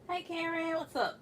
Hi, Karen. What's up?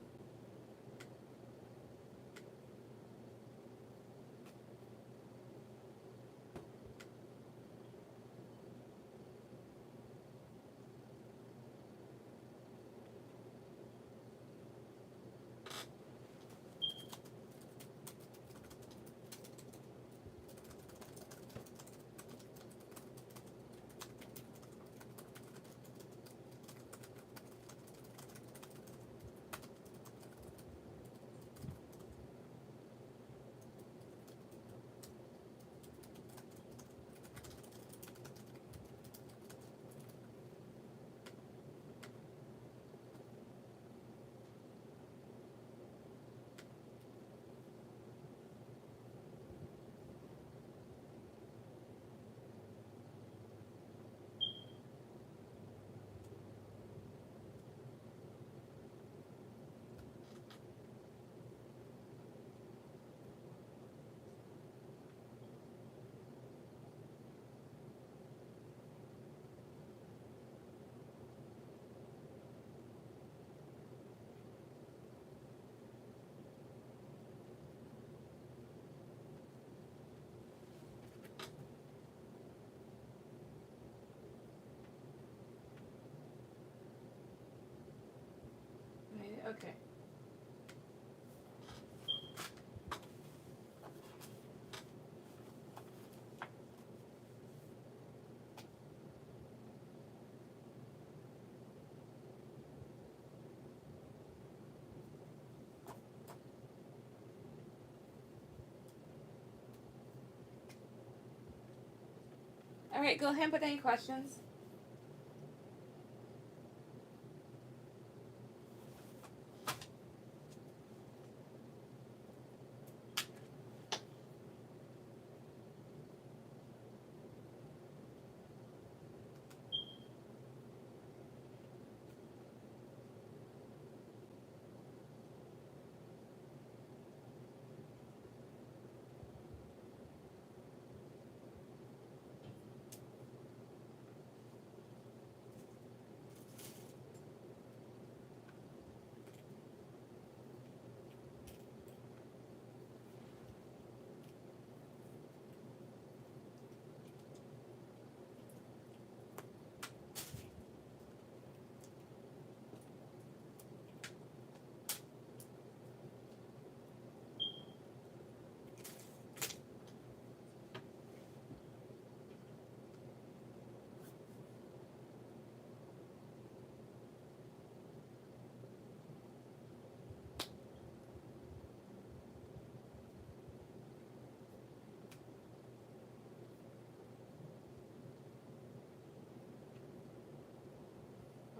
Okay. All right, go ahead and put any questions.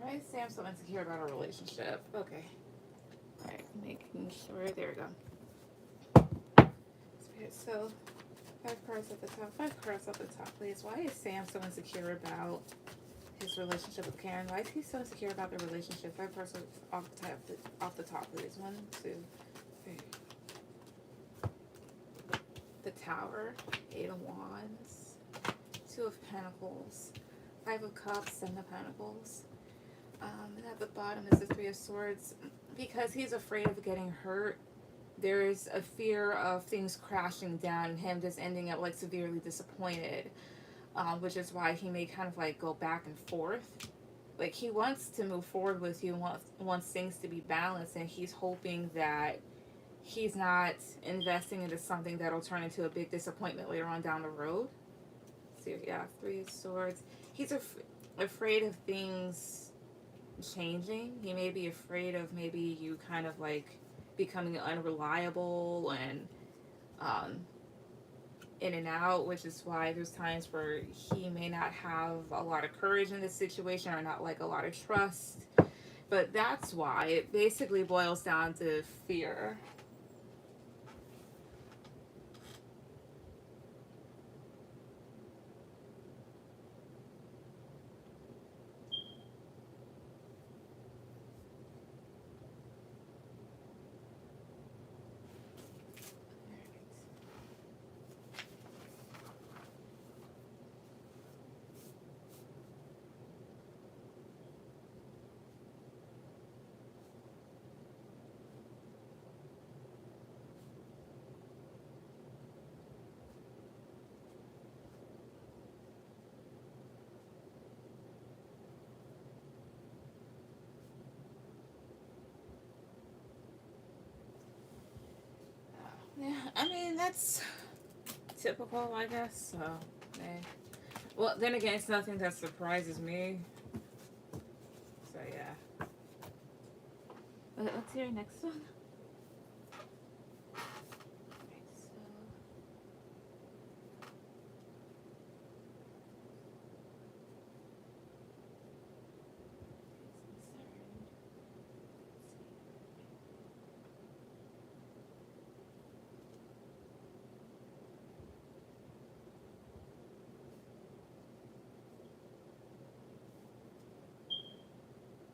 All right, Sam's so insecure about our relationship. Okay. All right, making sure. There we go. Spirit, so, five cards at the top. Five cards at the top, please. Why is Sam so insecure about his relationship with Karen? Why is he so insecure about their relationship? Five cards off the top, please. One, two, three. The Tower, Eight of Wands, Two of Pentacles, Five of Cups, Seven of Pentacles. And at the bottom is the Three of Swords. Because he's afraid of getting hurt, there's a fear of things crashing down and him just ending up like severely disappointed, which is why he may kind of like go back and forth. Like he wants to move forward with you, wants things to be balanced, and he's hoping that he's not investing into something that'll turn into a big disappointment later on down the road. So yeah, Three of Swords. He's afraid of things changing. He may be afraid of maybe you kind of like becoming unreliable and um, in and out, which is why there's times where he may not have a lot of courage in this situation or not like a lot of trust. But that's why it basically boils down to fear. mean, that's typical, I guess. So, eh. Well, then again, it's nothing that surprises me. So, yeah. Okay, let's hear your next one. Alright, so.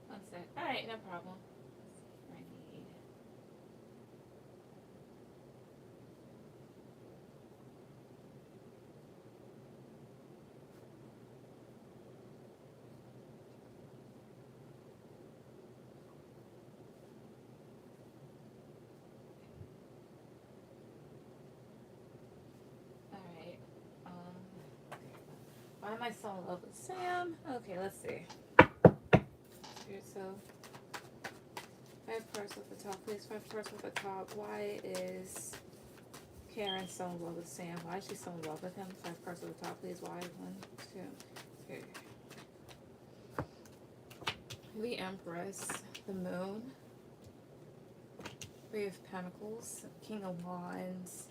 One sec. Alright, no problem. I need. Alright. Why am I so in love with Sam? Okay, let's see. Here, so 5 cards at the top, please. 5 cards at the top. Why is Karen so in love with Sam? Why is she so in love with him? 5 cards at the top, please. Why? 1, 2, 3. The Empress, the Moon, 3 of Pentacles, King of Wands,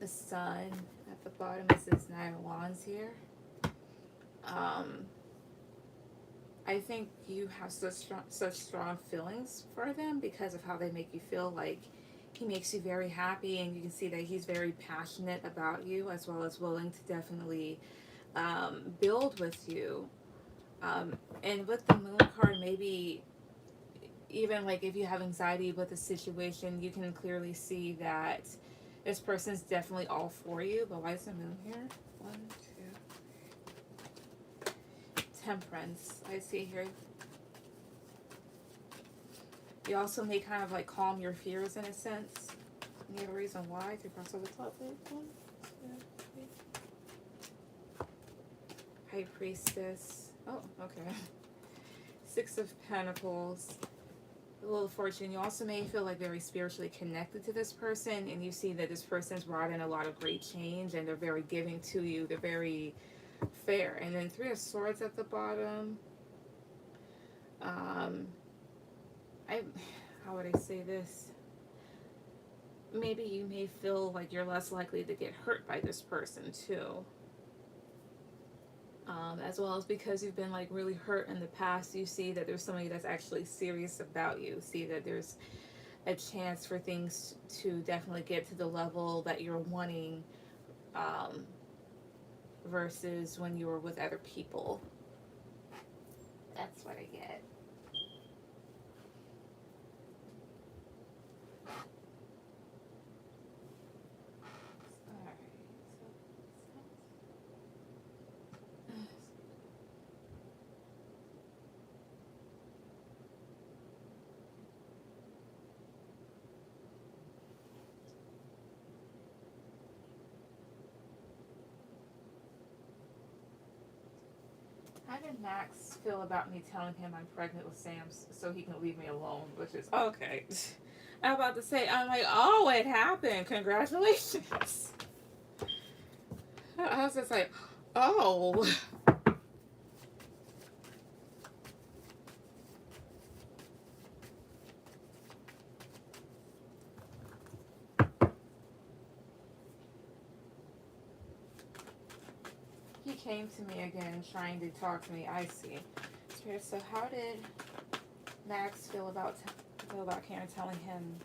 the Sun. At the bottom is this 9 of Wands here. I think you have such strong feelings for them because of how they make you feel. Like, he makes you very happy, and you can see that he's very passionate about you, as well as willing to definitely build with you. And with the Moon card, maybe even like if you have anxiety with the situation, you can clearly see that this person's definitely all for you. But why is the Moon here? 1, 2. Temperance, I see here. You also may kind of like calm your fears in a sense. Any other reason why? To cross over the top, please. 1, 2, 3. High Priestess. Oh, okay. 6 of Pentacles. The Wheel of Fortune. You also may feel like very spiritually connected to this person, and you see that this person's brought in a lot of great change, and they're very giving to you. They're very fair. And then 3 of Swords at the bottom. How would I say this? Maybe you may feel like you're less likely to get hurt by this person too. As well as because you've been like really hurt in the past, you see that there's somebody that's actually serious about you. See that there's a chance for things to definitely get to the level that you're wanting, versus when you were with other people. That's what I get. How did Max feel about me telling him I'm pregnant with Sam so he can leave me alone? Which is okay. I'm about to say, I'm like, oh, it happened. Congratulations. I was just like, oh. He came to me again trying to talk to me. I see. So how did Max feel about Karen telling him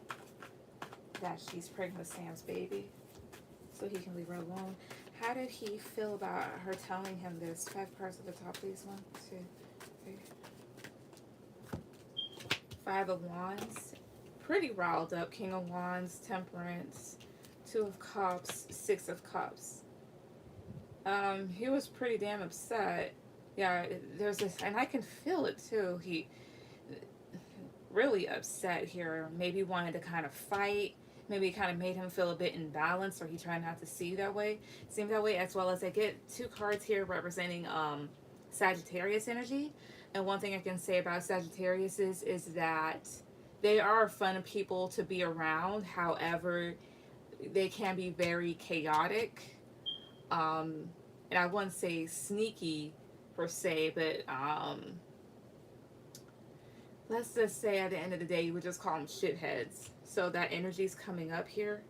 that she's pregnant with Sam's baby so he can leave her alone? How did he feel about her telling him this? 5 cards at the top, please. 1, 2, 3. 5 of Wands. Pretty riled up. King of Wands, Temperance, 2 of Cups, 6 of Cups. He was pretty damn upset. Yeah, there's this, and I can feel it too. He really upset here. Maybe wanted to kind of fight. Maybe it kind of made him feel a bit imbalanced, or he tried not to see that way. Seem that way, as well as I get 2 cards here representing Sagittarius energy. And one thing I can say about Sagittarius is that they are fun people to be around. However, they can be very chaotic. And I wouldn't say sneaky per se, but let's just say at the end of the day, you would just call them shitheads. So that energy's coming up here.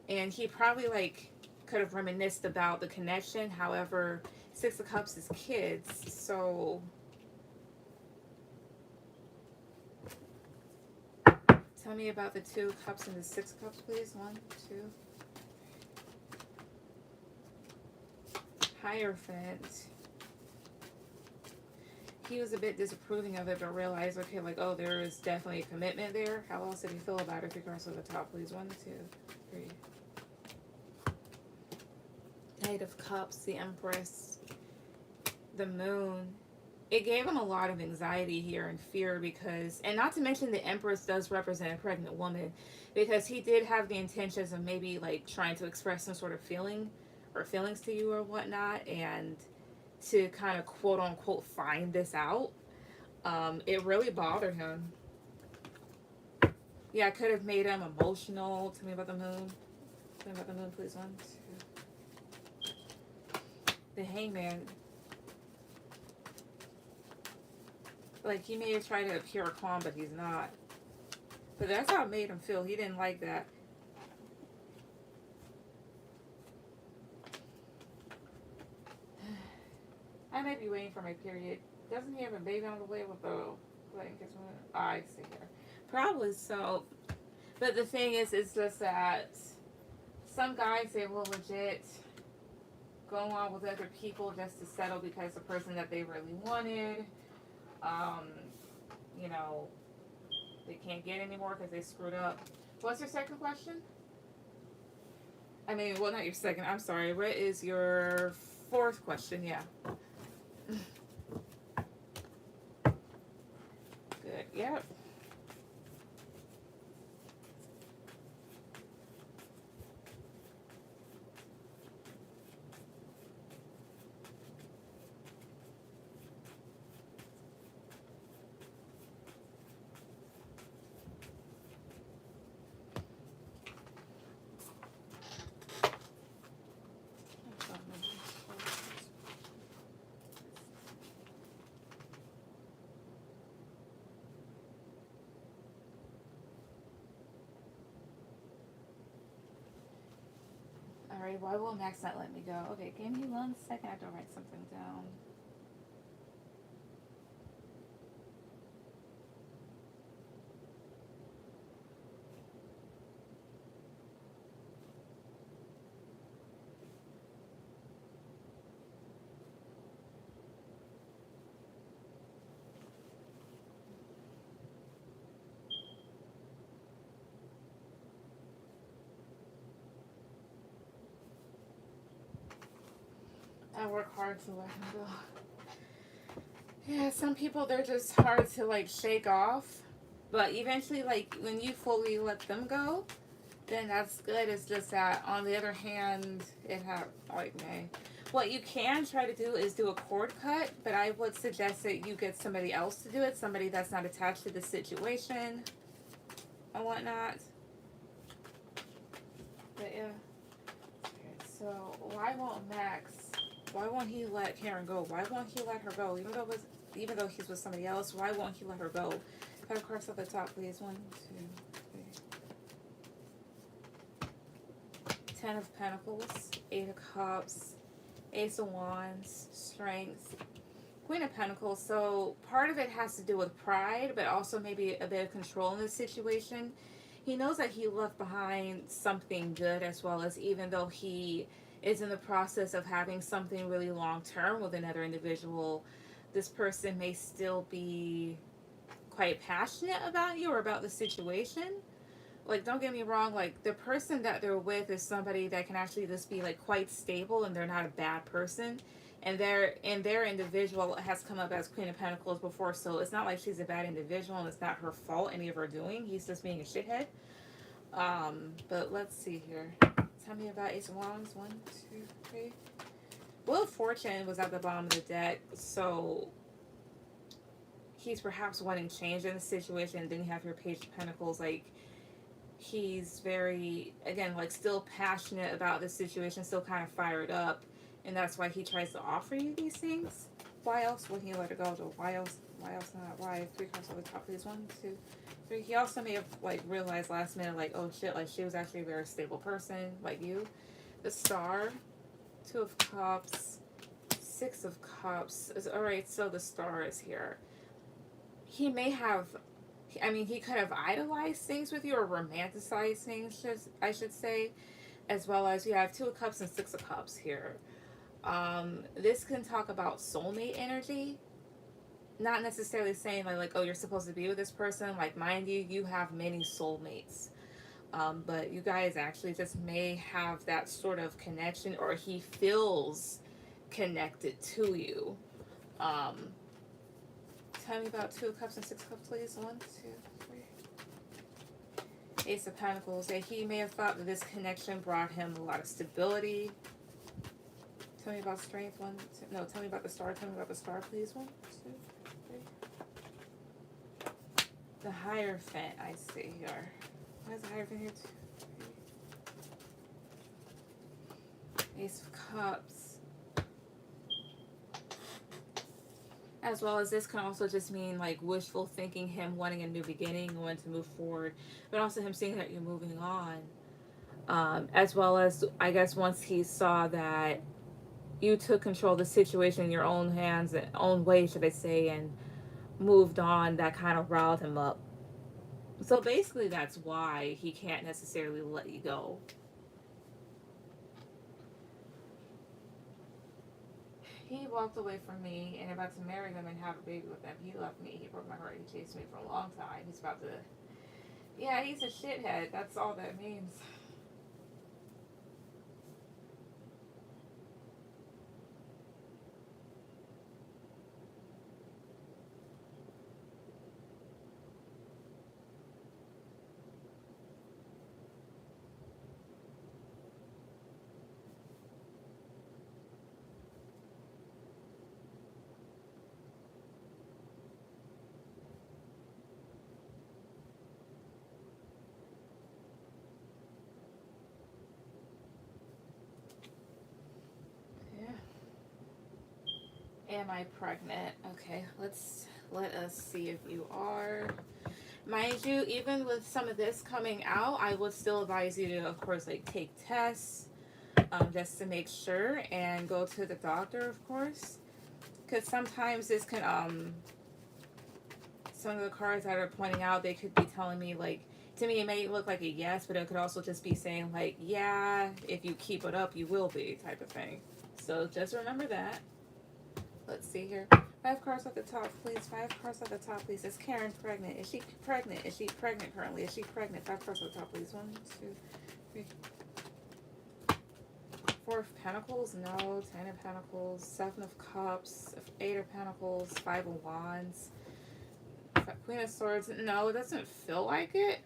And he probably like could have reminisced about the connection. However, Six of Cups is kids. So tell me about the Two of Cups and the Six of Cups, please. One, two. Hierophant. He was a bit disapproving of it, but realized, okay, like, oh, there is definitely a commitment there. How else did he feel about it? Regards to the top, please. One, two, three. Knight of Cups, the Empress, the Moon. It gave him a lot of anxiety here and fear because, and not to mention the Empress does represent a pregnant woman, because he did have the intentions of maybe like trying to express some sort of feeling or feelings to you or whatnot, and to kind of quote unquote find this out. It really bothered him. Yeah, I could have made him emotional. Tell me about the moon. Tell me about the moon, please. One, two. The Hangman. Like, he may have tried to appear calm, but he's not. But that's how it made him feel. He didn't like that. I may be waiting for my period. Doesn't he have a baby on the way with the blankets? I see here. Probably so. But the thing is, it's just that some guys, they will legit go on with other people just to settle because the person that they really wanted, you know, they can't get anymore because they screwed up. What's your second question? I mean, well, not your second. I'm sorry. What is your fourth question? Yeah. Good. Yep. Alright, why will Max not let me go? Okay, give me 1 second. I have to write something down. I work hard to let him go. Yeah, some people, they're just hard to like shake off. But eventually, like, when you fully let them go, then that's good. It's just that, on the other hand, it have like, man. What you can try to do is do a cord cut, but I would suggest that you get somebody else to do it, somebody that's not attached to the situation and whatnot. But yeah. Okay, so why won't he let Karen go? Why won't he let her go? Even though he's with somebody else, why won't he let her go? Cut across at the top, please. 1, 2, 3. 10 of Pentacles, 8 of Cups, Ace of Wands, Strength, Queen of Pentacles. So part of it has to do with pride, but also maybe a bit of control in this situation. He knows that he left behind something good, as well as, even though he is in the process of having something really long term with another individual, this person may still be quite passionate about you or about the situation. Like, don't get me wrong, like, the person that they're with is somebody that can actually just be like quite stable, and they're not a bad person, and their individual has come up as Queen of Pentacles before, so it's not like she's a bad individual and it's not her fault any of her doing. He's just being a shithead. But let's see here. Tell me about Ace of Wands. 1, 2, 3. Wheel of Fortune was at the bottom of the deck, so he's perhaps wanting change in the situation. And then you have your Page of Pentacles. Like, he's very, again, like still passionate about the situation, still kind of fired up, and that's why he tries to offer you these things. Why else would he let it go? Though why else? Why else not? Why? Three cards on the top, please. 1, 2, 3. He also may have like realized last minute, like, oh shit, like she was actually a very stable person, like you. The Star, 2 of Cups, 6 of Cups. All right, so the Star is here. He may have, I mean, he could have idolized things with you or romanticized things, I should say, as well as you have 2 of Cups and 6 of Cups here. This can talk about soulmate energy. Not necessarily saying like, oh, you're supposed to be with this person. Like, mind you, you have many soulmates. But you guys actually just may have that sort of connection, or he feels connected to you. Tell me about 2 of Cups and 6 of Cups, please. 1, 2, 3. Ace of Pentacles. That he may have thought that this connection brought him a lot of stability. Tell me about strength. 1, 2. No, tell me about the Star. Tell me about the Star, please. 1, 2, 3. The Hierophant, I see here. Why is the Hierophant here? 2, 3. Ace of Cups. As well as this can also just mean like wishful thinking, him wanting a new beginning, wanting to move forward, but also him seeing that you're moving on. As well as, I guess, once he saw that you took control of the situation in your own hands, own way, should I say, and moved on, that kind of riled him up. So basically that's why he can't necessarily let you go. He walked away from me and about to marry them and have a baby with them. He left me. He broke my heart. He chased me for a long time. He's about to... Yeah, he's a shithead. That's all that means. Am I pregnant? Okay, let us see if you are. Mind you, even with some of this coming out, I would still advise you to, of course, like take tests, just to make sure, and go to the doctor, of course, because sometimes this can, some of the cards that are pointing out, they could be telling me like, to me it may look like a yes, but it could also just be saying like, yeah, if you keep it up, you will be, type of thing. So just remember that. Let's see here. 5 cards at the top, please. 5 cards at the top, please. Is Karen pregnant? Is she pregnant? Is she pregnant currently? Is she pregnant? 5 cards at the top, please. 1, 2, 3. 4 of Pentacles? No. 10 of Pentacles. 7 of Cups. 8 of Pentacles. 5 of Wands. Queen of Swords. No, it doesn't feel like it.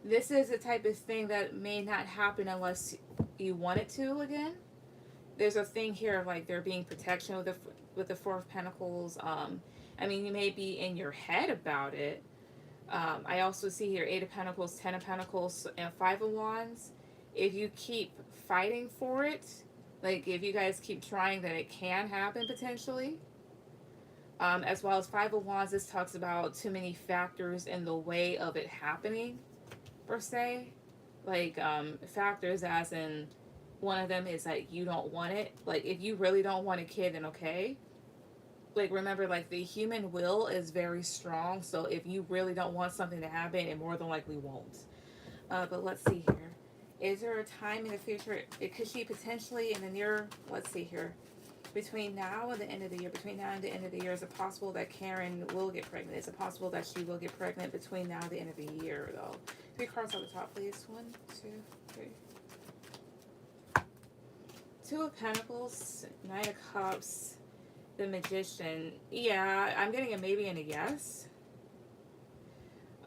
This is the type of thing that may not happen unless you want it to again. There's a thing here of like there being protection with the 4 of Pentacles. I mean, you may be in your head about it. I also see here 8 of Pentacles, 10 of Pentacles, and 5 of Wands. If you keep fighting for it, like if you guys keep trying, then it can happen potentially. As well as 5 of Wands, this talks about too many factors in the way of it happening, per se. Like factors as in, one of them is like you don't want it. Like if you really don't want a kid, then okay. Like remember, like the human will is very strong. So if you really don't want something to happen, it more than likely won't. But let's see here. Is there a time in the future? Could she potentially in the near? Let's see here. Between now and the end of the year, is it possible that Karen will get pregnant? Is it possible that she will get pregnant between now and the end of the year, though? 3 cards on the top, please. 1, 2, 3. 2 of Pentacles, 9 of Cups, the Magician. Yeah, I'm getting a maybe and a yes.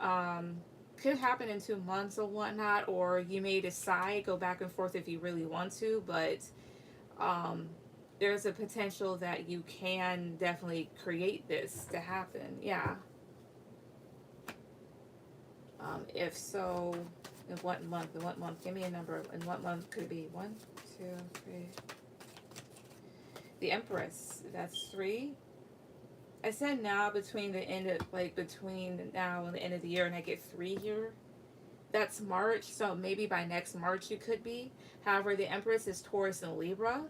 Could happen in 2 months or whatnot, or you may decide, go back and forth if you really want to, but there's a potential that you can definitely create this to happen. Yeah. If so, in what month? In what month? Give me a number. In what month could it be? 1, 2, 3. The Empress. That's 3. I said now between the end of, like, between now and the end of the year, and I get 3 here. That's March, so maybe by next March you could be. However, the Empress is Taurus and Libra.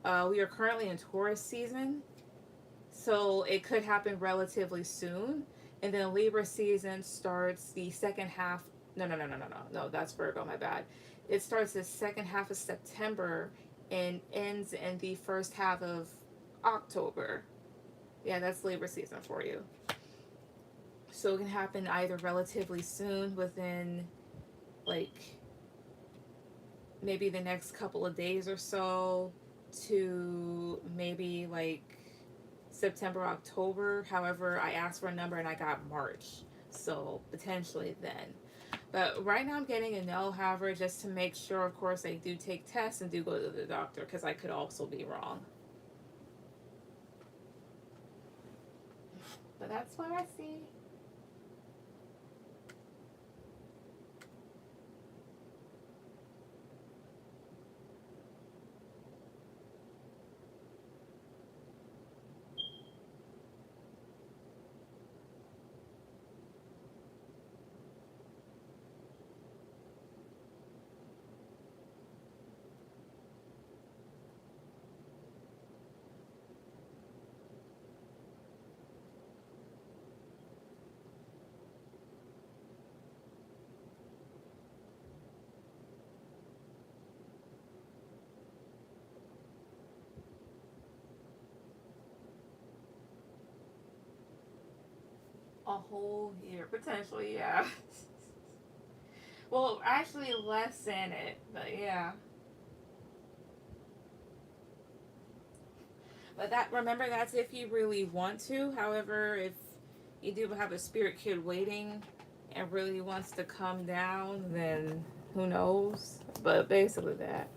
We are currently in Taurus season, so it could happen relatively soon. And then Libra season starts the second half. No, that's Virgo, my bad. It starts the second half of September and ends in the first half of October. Yeah, that's Libra season for you. So it can happen either relatively soon, within, like, maybe the next couple of days or so, to maybe like September, October. However, I asked for a number and I got March, so potentially then. But right now I'm getting a no. However, just to make sure, of course, I do take tests and do go to the doctor, because I could also be wrong. But that's what I see. A whole year, potentially, yeah. Well, actually less in it, but yeah. But that, remember, that's if you really want to. However, if you do have a spirit kid waiting and really wants to come down, then who knows? But basically that.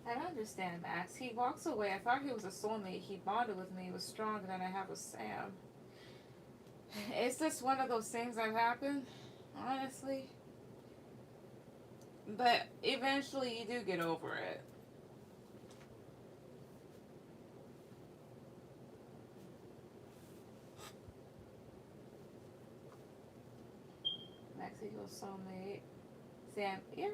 I don't understand Max. He walks away. I thought he was a soulmate. He bonded with me. He was stronger than I have with Sam. It's just one of those things that happen, honestly. But eventually you do get over it. Max equals soulmate. Sam, yeah.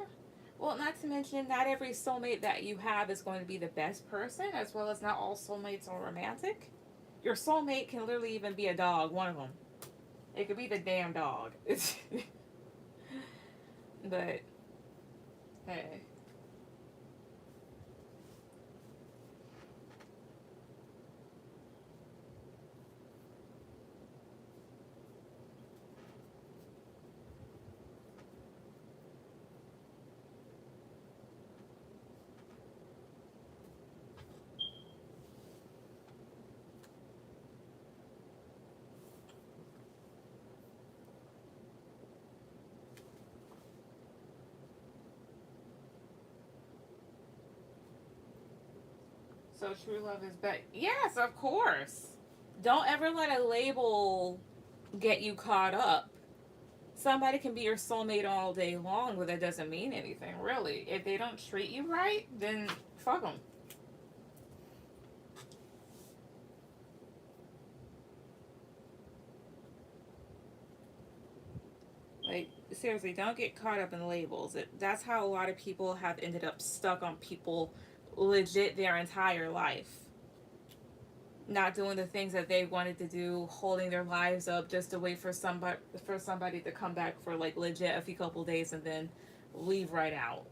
Well, not to mention, not every soulmate that you have is going to be the best person, as well as not all soulmates are romantic. Your soulmate can literally even be a dog, one of them. It could be the damn dog. But, hey. So true love is better. Yes, of course. Don't ever let a label get you caught up. Somebody can be your soulmate all day long, but that doesn't mean anything, really. If they don't treat you right, then fuck them. Like, seriously, don't get caught up in labels. That's how a lot of people have ended up stuck on people legit their entire life. Not doing the things that they wanted to do, holding their lives up just to wait for somebody to come back for like legit a few couple days and then leave right out.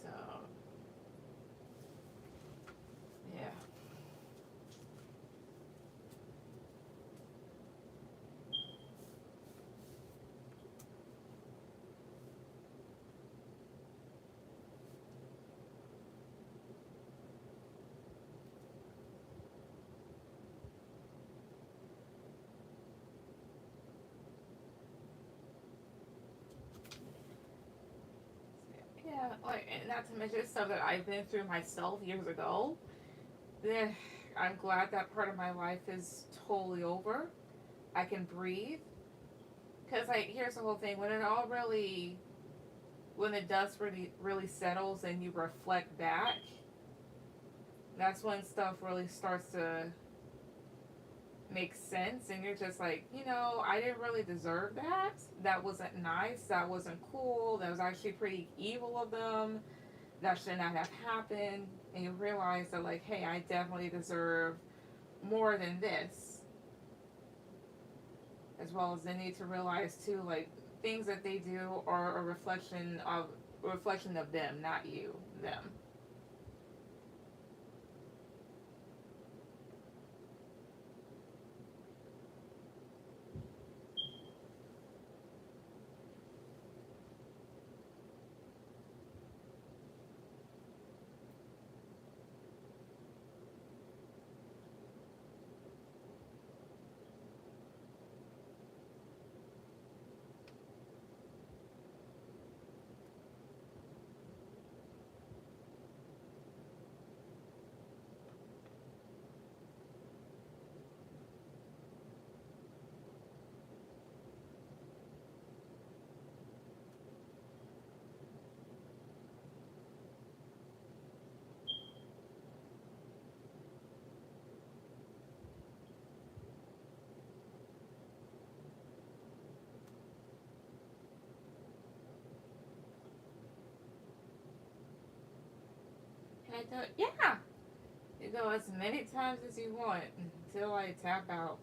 So yeah. Yeah, like, and not to mention stuff that I've been through myself years ago. Yeah, I'm glad that part of my life is totally over. I can breathe. Cause like, here's the whole thing: when the dust really settles and you reflect back, that's when stuff really starts to make sense, and you're just like, I didn't really deserve that. That wasn't nice. That wasn't cool. That was actually pretty evil of them. That should not have happened. And you realize that, like, hey, I definitely deserve more than this. As well as they need to realize too, like, things that they do are a reflection of them, not you, them. And I thought, yeah, you go as many times as you want until I tap out.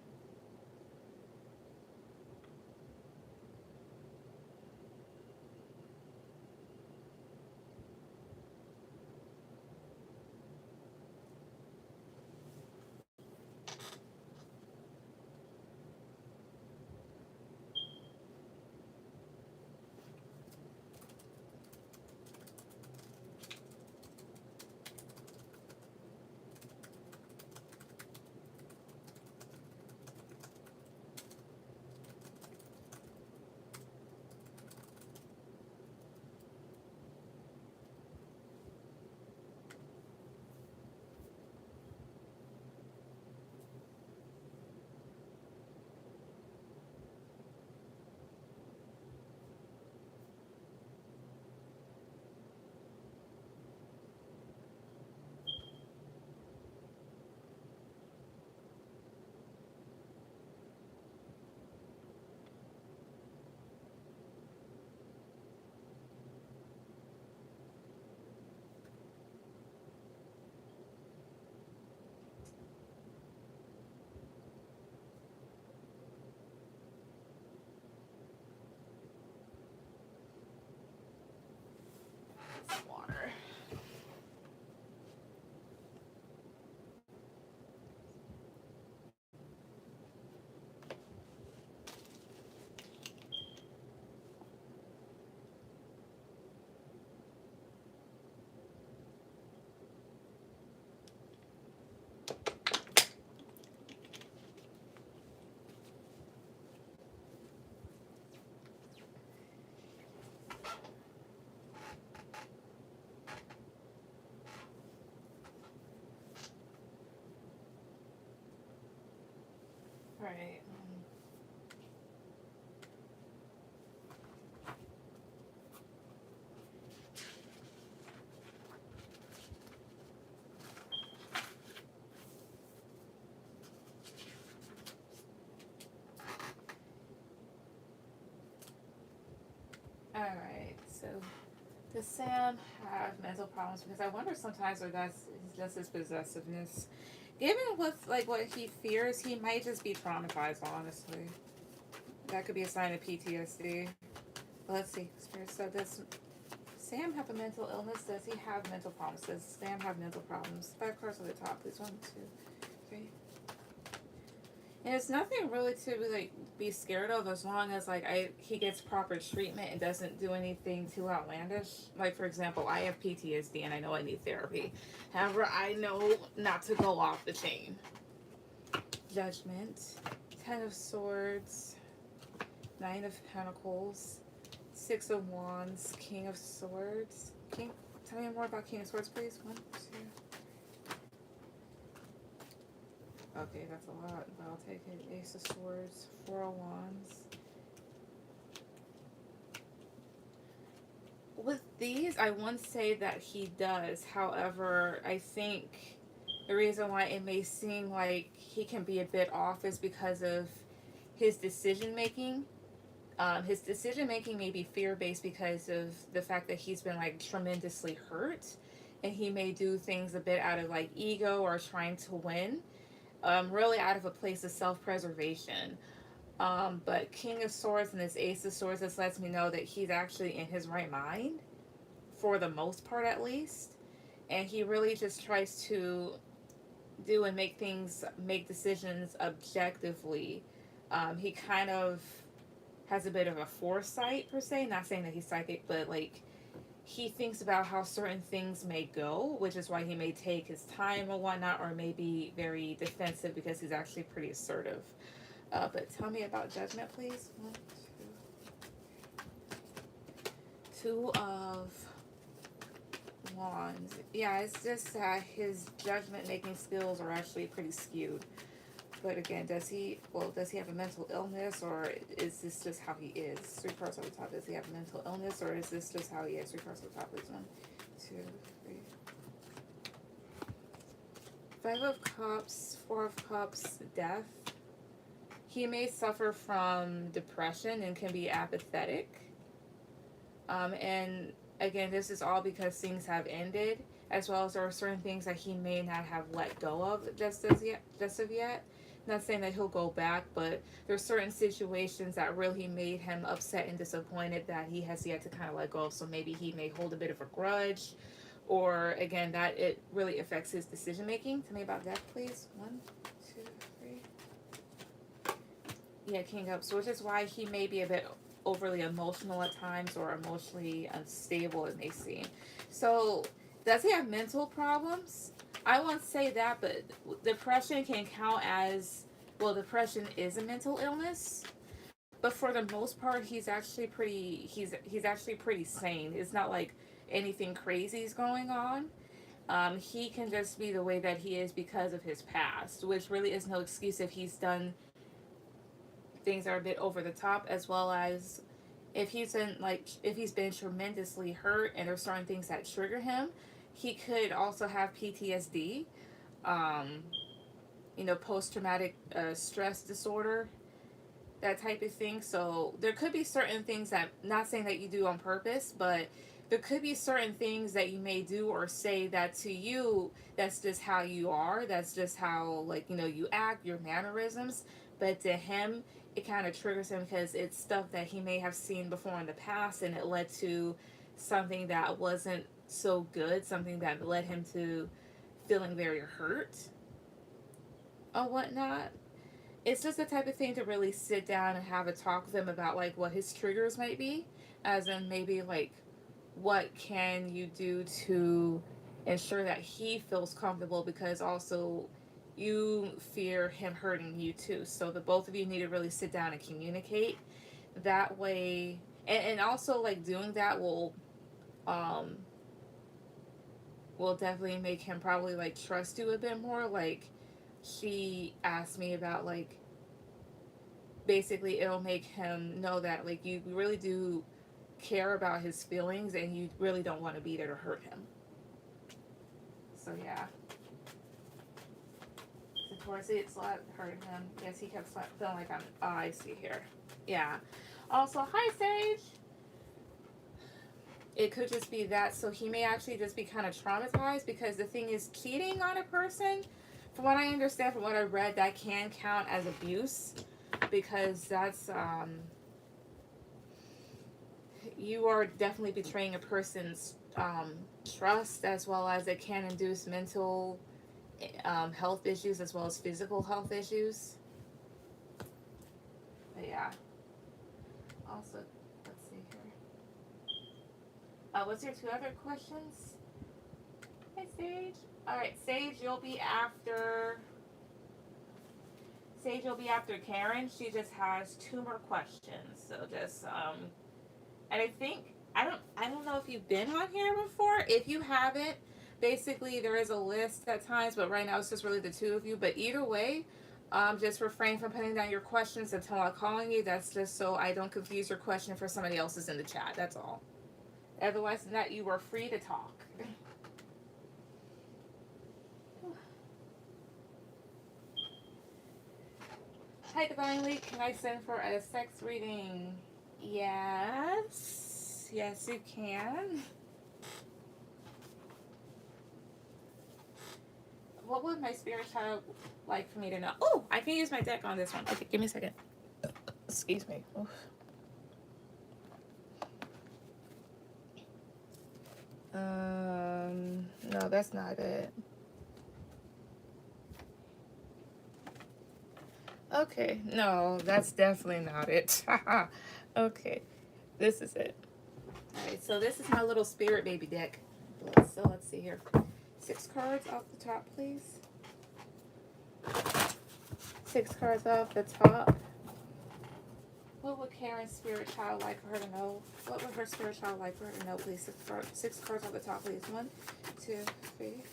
Right. Alright, so does Sam have mental problems? Because I wonder sometimes if that's just his possessiveness. Given what he fears, he might just be traumatized, honestly. That could be a sign of PTSD. Let's see. So does Sam have a mental illness? Does he have mental problems? Does Sam have mental problems? 5 cards at the top, please. 1, 2, 3. And it's nothing really to like be scared of as long as he gets proper treatment and doesn't do anything too outlandish. Like for example, I have PTSD and I know I need therapy. However, I know not to go off the chain. Judgment, 10 of Swords, 9 of Pentacles, 6 of Wands, King of Swords. King, tell me more about King of Swords, please. 1, 2. Okay, that's a lot, but I'll take it. Ace of Swords, 4 of Wands. With these, I won't say that he does. However, I think the reason why it may seem like he can be a bit off is because of his decision making. His decision making may be fear based because of the fact that he's been like tremendously hurt, and he may do things a bit out of like ego or trying to win, really out of a place of self preservation. But King of Swords and this Ace of Swords, this lets me know that he's actually in his right mind, for the most part at least. And he really just tries to do and make decisions objectively. He kind of has a bit of a foresight, per se. Not saying that he's psychic, but like he thinks about how certain things may go, which is why he may take his time or whatnot, or may be very defensive because he's actually pretty assertive. But tell me about Judgment, please. 1, 2. 2 of Wands. Yeah, it's just that his judgment making skills are actually pretty skewed. But again, does he have a mental illness, or is this just how he is? 3 cards on the top. Does he have a mental illness, or is this just how he is? 3 cards on the top, please. 1, 2, 3. 5 of Cups, 4 of Cups, Death. He may suffer from depression and can be apathetic. And again, this is all because things have ended, as well as there are certain things that he may not have let go of just of yet. Not saying that he'll go back, but there's certain situations that really made him upset and disappointed that he has yet to kind of let go of. So maybe he may hold a bit of a grudge, or again, that it really affects his decision making. Tell me about Death, please. 1, 2, 3. Yeah, King Up. So which is why he may be a bit overly emotional at times, or emotionally unstable, it may seem. So does he have mental problems? I won't say that, but depression can count as, well, depression is a mental illness, but for the most part he's actually pretty sane. It's not like anything crazy is going on. He can just be the way that he is because of his past, which really is no excuse if he's done things that are a bit over the top, as well as if he's been tremendously hurt and there's certain things that trigger him. He could also have PTSD, post-traumatic stress disorder, that type of thing. So there could be certain things that, not saying that you do on purpose, but there could be certain things that you may do or say that to you, that's just how you are. That's just how, you act, your mannerisms. But to him, it kind of triggers him because it's stuff that he may have seen before in the past, and it led to something that wasn't so good, something that led him to feeling very hurt or whatnot. It's just the type of thing to really sit down and have a talk with him about what his triggers might be, as in maybe what can you do to ensure that he feels comfortable, because also you fear him hurting you too. So the both of you need to really sit down and communicate that way. And also doing that will definitely make him probably trust you a bit more. She asked me about basically it'll make him know that like you really do care about his feelings and you really don't want to be there to hurt him. So yeah. So towards it, it's not hurting him. Yes, he kept feeling like I'm. Oh, I see here. Yeah. Also, hi Sage. It could just be that. So he may actually just be kind of traumatized because the thing is, cheating on a person, from what I understand, from what I read, that can count as abuse because that's you are definitely betraying a person's trust, as well as it can induce mental health issues as well as physical health issues. But yeah. Also, let's see here. What's your two other questions? Hi, Sage. All right, Sage, you'll be after. Sage, you'll be after Karen. She just has two more questions. So just and I don't know if you've been on here before. If you haven't, basically there is a list at times, but right now it's just really the two of you. But either way, just refrain from putting down your questions until I'm calling you. That's just so I don't confuse your question for somebody else's in the chat. That's all. Otherwise than that, you are free to talk. Hi, Divinely. Can I send for a sex reading? Yes. Yes, you can. What would my spirit child like for me to know? Oh, I can use my deck on this one. Okay, give me a second. Excuse me. Oof. No, that's not it. Okay, no, that's definitely not it. Okay, this is it. Alright, so this is my little spirit baby deck. So let's see here. 6 cards off the top, please. 6 cards off the top. What would Karen's spirit child like for her to know? What would her spirit child like for her to know, please? 6 cards off the top, please. 1, 2, 3.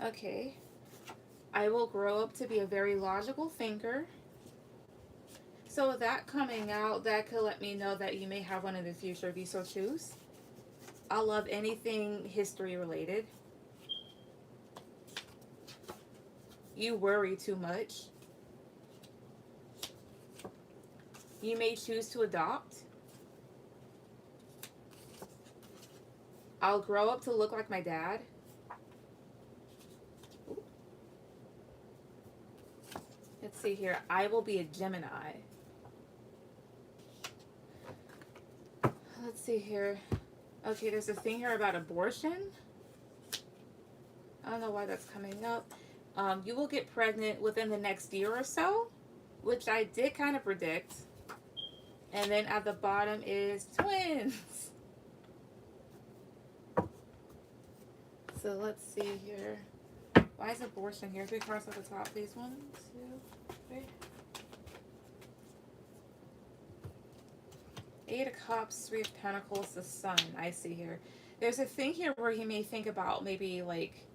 Okay. I will grow up to be a very logical thinker. So with that coming out, that could let me know that you may have one in the future if you so choose. I love anything history related. You worry too much. You may choose to adopt. I'll grow up to look like my dad. Let's see here. I will be a Gemini. Let's see here. Okay, there's a thing here about abortion. I don't know why that's coming up. You will get pregnant within the next year or so, which I did kind of predict. And then at the bottom is twins. So let's see here. Why is abortion here? 3 cards at the top, please. 1, 2, 3. 8 of Cups, 3 of Pentacles, the Sun. I see here. There's a thing here where he may think about maybe like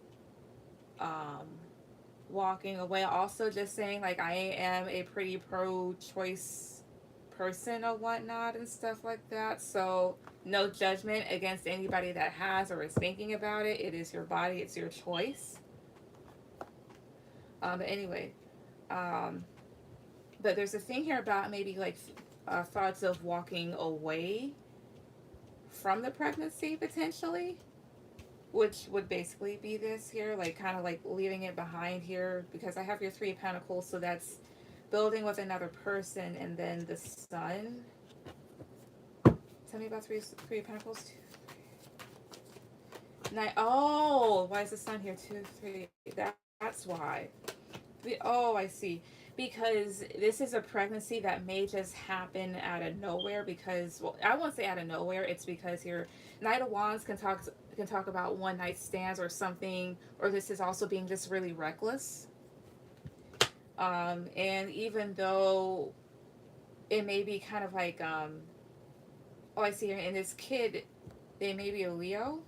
walking away. Also just saying like I am a pretty pro-choice person or whatnot and stuff like that. So no judgment against anybody that has or is thinking about it. It is your body. It's your choice. But anyway, but there's a thing here about maybe like thoughts of walking away from the pregnancy potentially, which would basically be this here, like kind of like leaving it behind here, because I have your 3 of Pentacles, so that's building with another person, and then the Sun. Tell me about 3 of Pentacles. 2, 3. Oh, why is the Sun here? 2, 3. That's why. Oh, I see. Because this is a pregnancy that may just happen out of nowhere. Because, well, I won't say out of nowhere. It's because here, Knight of Wands can talk about one night stands or something, or this is also being just really reckless. And even though it may be kind of like, oh, I see here, and this kid, they may be a Leo.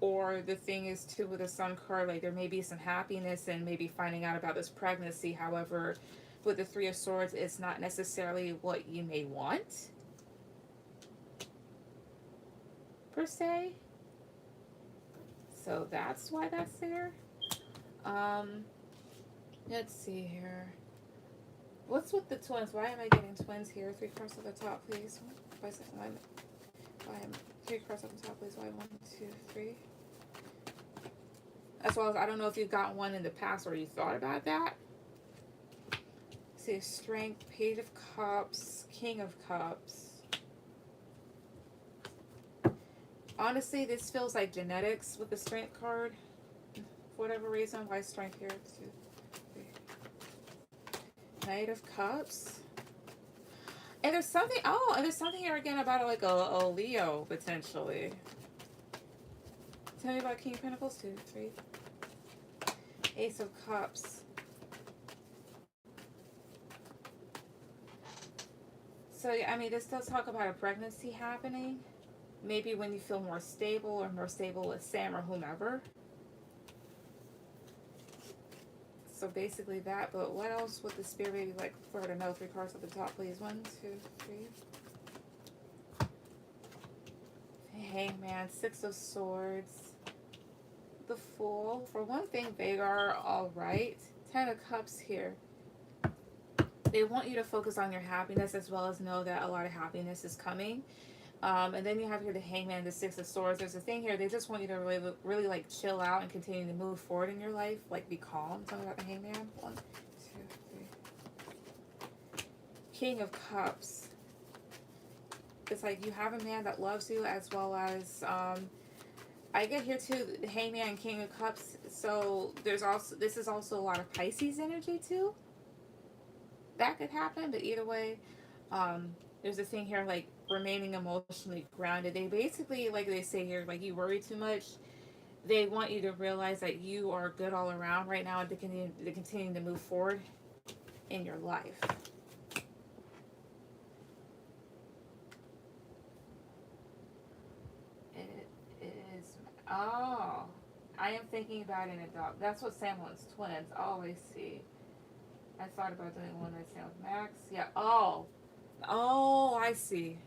Or the thing is too with the Sun card, like there may be some happiness and maybe finding out about this pregnancy. However, with the Three of Swords, it's not necessarily what you may want, per se. So that's why that's there. Let's see here. What's with the twins? Why am I getting twins here? 3 cards at the top, please. Why am 3 cards at the top, please? Why 1, 2, 3? As well as, I don't know if you've got one in the past or you thought about that. See, Strength, Page of Cups, King of Cups. Honestly, this feels like genetics with the Strength card. For whatever reason, why Strength here? 2, 3. Knight of Cups. And there's something, oh, and there's something here again about like a Leo, potentially. Tell me about King of Pentacles, 2, 3. Ace of Cups. So, I mean, this does talk about a pregnancy happening. Maybe when you feel more stable or more stable with Sam or whomever. So basically that, but what else would the spirit maybe like for her to know? 3 cards at the top, please. 1, 2, 3. Hangman, 6 of Swords. The Fool. For one thing, they are alright. 10 of Cups here. They want you to focus on your happiness as well as know that a lot of happiness is coming. And then you have here the Hangman, the 6 of Swords. There's a thing here. They just want you to really like chill out and continue to move forward in your life. Like be calm. Tell me about the Hangman. 1, 2, 3. King of Cups. It's like you have a man that loves you as well as, I get here too, the Hangman and King of Cups. So there's also, this is also a lot of Pisces energy too. That could happen, but either way, there's a thing here like remaining emotionally grounded. They basically, like they say here, like you worry too much. They want you to realize that you are good all around right now and to continue to move forward in your life. It is, oh, I am thinking about an adopt. That's what Sam wants, twins. Oh, I see. I thought about doing one night stand with Max. Yeah. Oh, I see.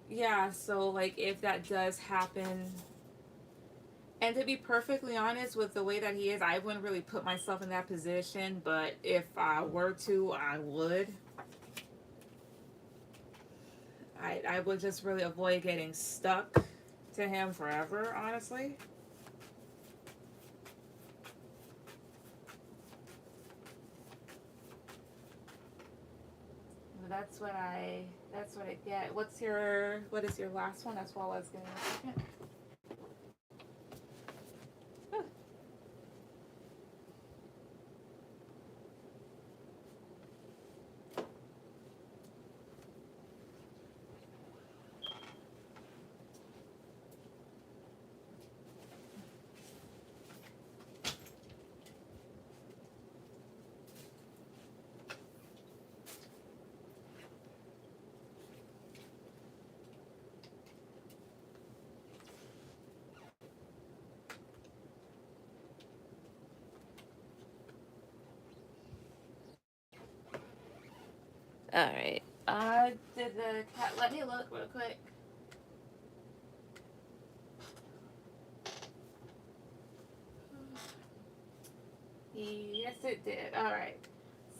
Yeah. So like, if that does happen, and to be perfectly honest, with the way that he is, I wouldn't really put myself in that position. But if I were to, I would. I would just really avoid getting stuck to him forever, honestly. That's what I get. What is your last one as well as getting a second? All right. Did the cat let me look real quick? Yes, it did. All right.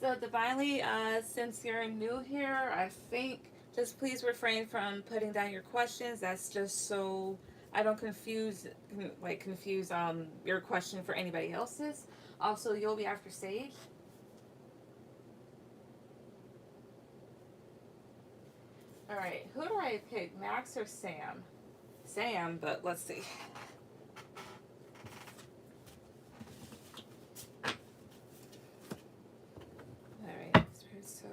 So divinely, since you're new here, I think just please refrain from putting down your questions. That's just so I don't confuse your question for anybody else's. Also, you'll be after Sage. All right, who do I pick, Max or Sam? Sam, but let's see. All right, so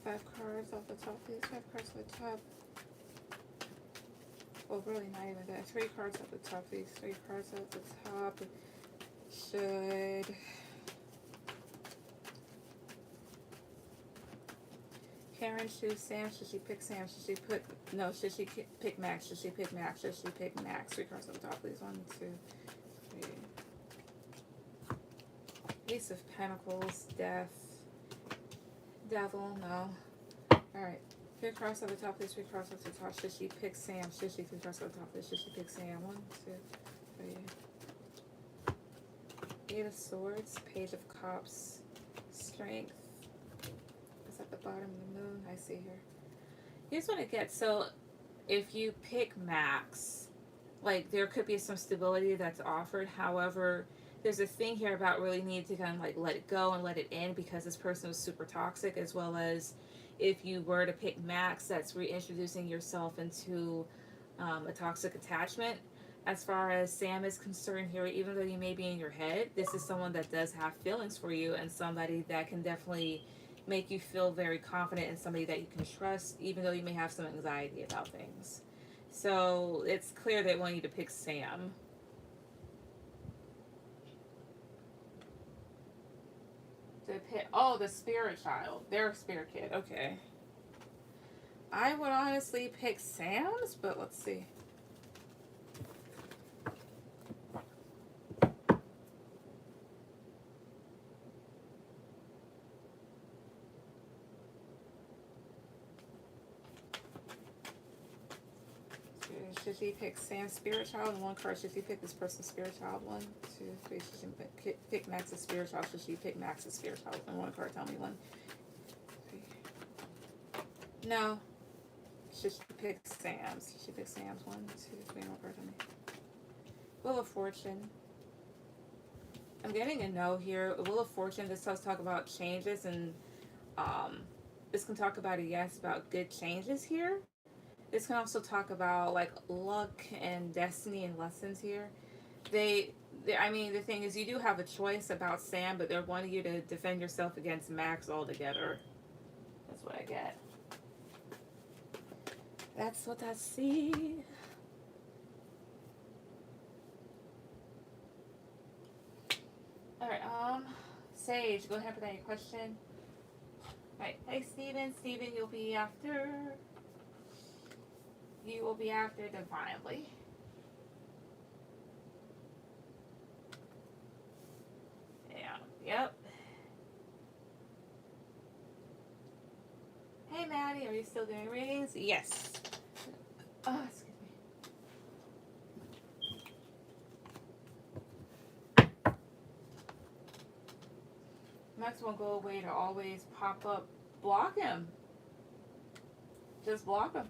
5 cards off the top, please. 5 cards off the top. Well, really not even that. 3 cards off the top, please. 3 cards off the top. Karen choose Sam? Should she pick Sam? Should she put no? Should she pick Max? Should she pick Max? Should she pick Max? 3 cards on the top, please. 1, 2, 3. Ace of Pentacles, Death, Devil. No. All right. 3 cards on the top, please. 3 cards on the top. Should she pick Sam? Should she 3 cards on the top, please? Should she pick Sam? 1, 2, 3. 8 of Swords, Page of Cups, Strength. It's at the bottom of the moon. I see here. Here's what I get. So if you pick Max, like there could be some stability that's offered. However, there's a thing here about really need to kind of like let it go and let it in because this person was super toxic, as well as if you were to pick Max, that's reintroducing yourself into a toxic attachment. As far as Sam is concerned here, even though you may be in your head, this is someone that does have feelings for you and somebody that can definitely make you feel very confident in somebody that you can trust, even though you may have some anxiety about things. So it's clear they want you to pick Sam. Oh, the spirit child. They're a spirit kid. Okay. I would honestly pick Sam's, but let's see. Should she pick Sam's spirit child? And 1 card. Should she pick this person's spirit child? 1, 2, 3. Should she pick Max's spirit child? Should she pick Max's spirit child? And 1 card. Tell me 1, 3. No. Should she pick Sam's? Should she pick Sam's? 1, 2, 3. 1 card. Tell me. Wheel of Fortune. I'm getting a no here. Wheel of Fortune. This does talk about changes, and this can talk about a yes about good changes here. This can also talk about like luck and destiny and lessons here. I mean, the thing is, you do have a choice about Sam, but they're wanting you to defend yourself against Max altogether. That's what I get. That's what I see. All right. Sage, go ahead and put down your question. All right. Hey, Steven. Steven, you'll be after. You will be after Divinely. Yeah. Yep. Hey, Maddie, are you still doing readings? Yes. Oh, excuse me. Max won't go away to always pop up. Block him. Just block him.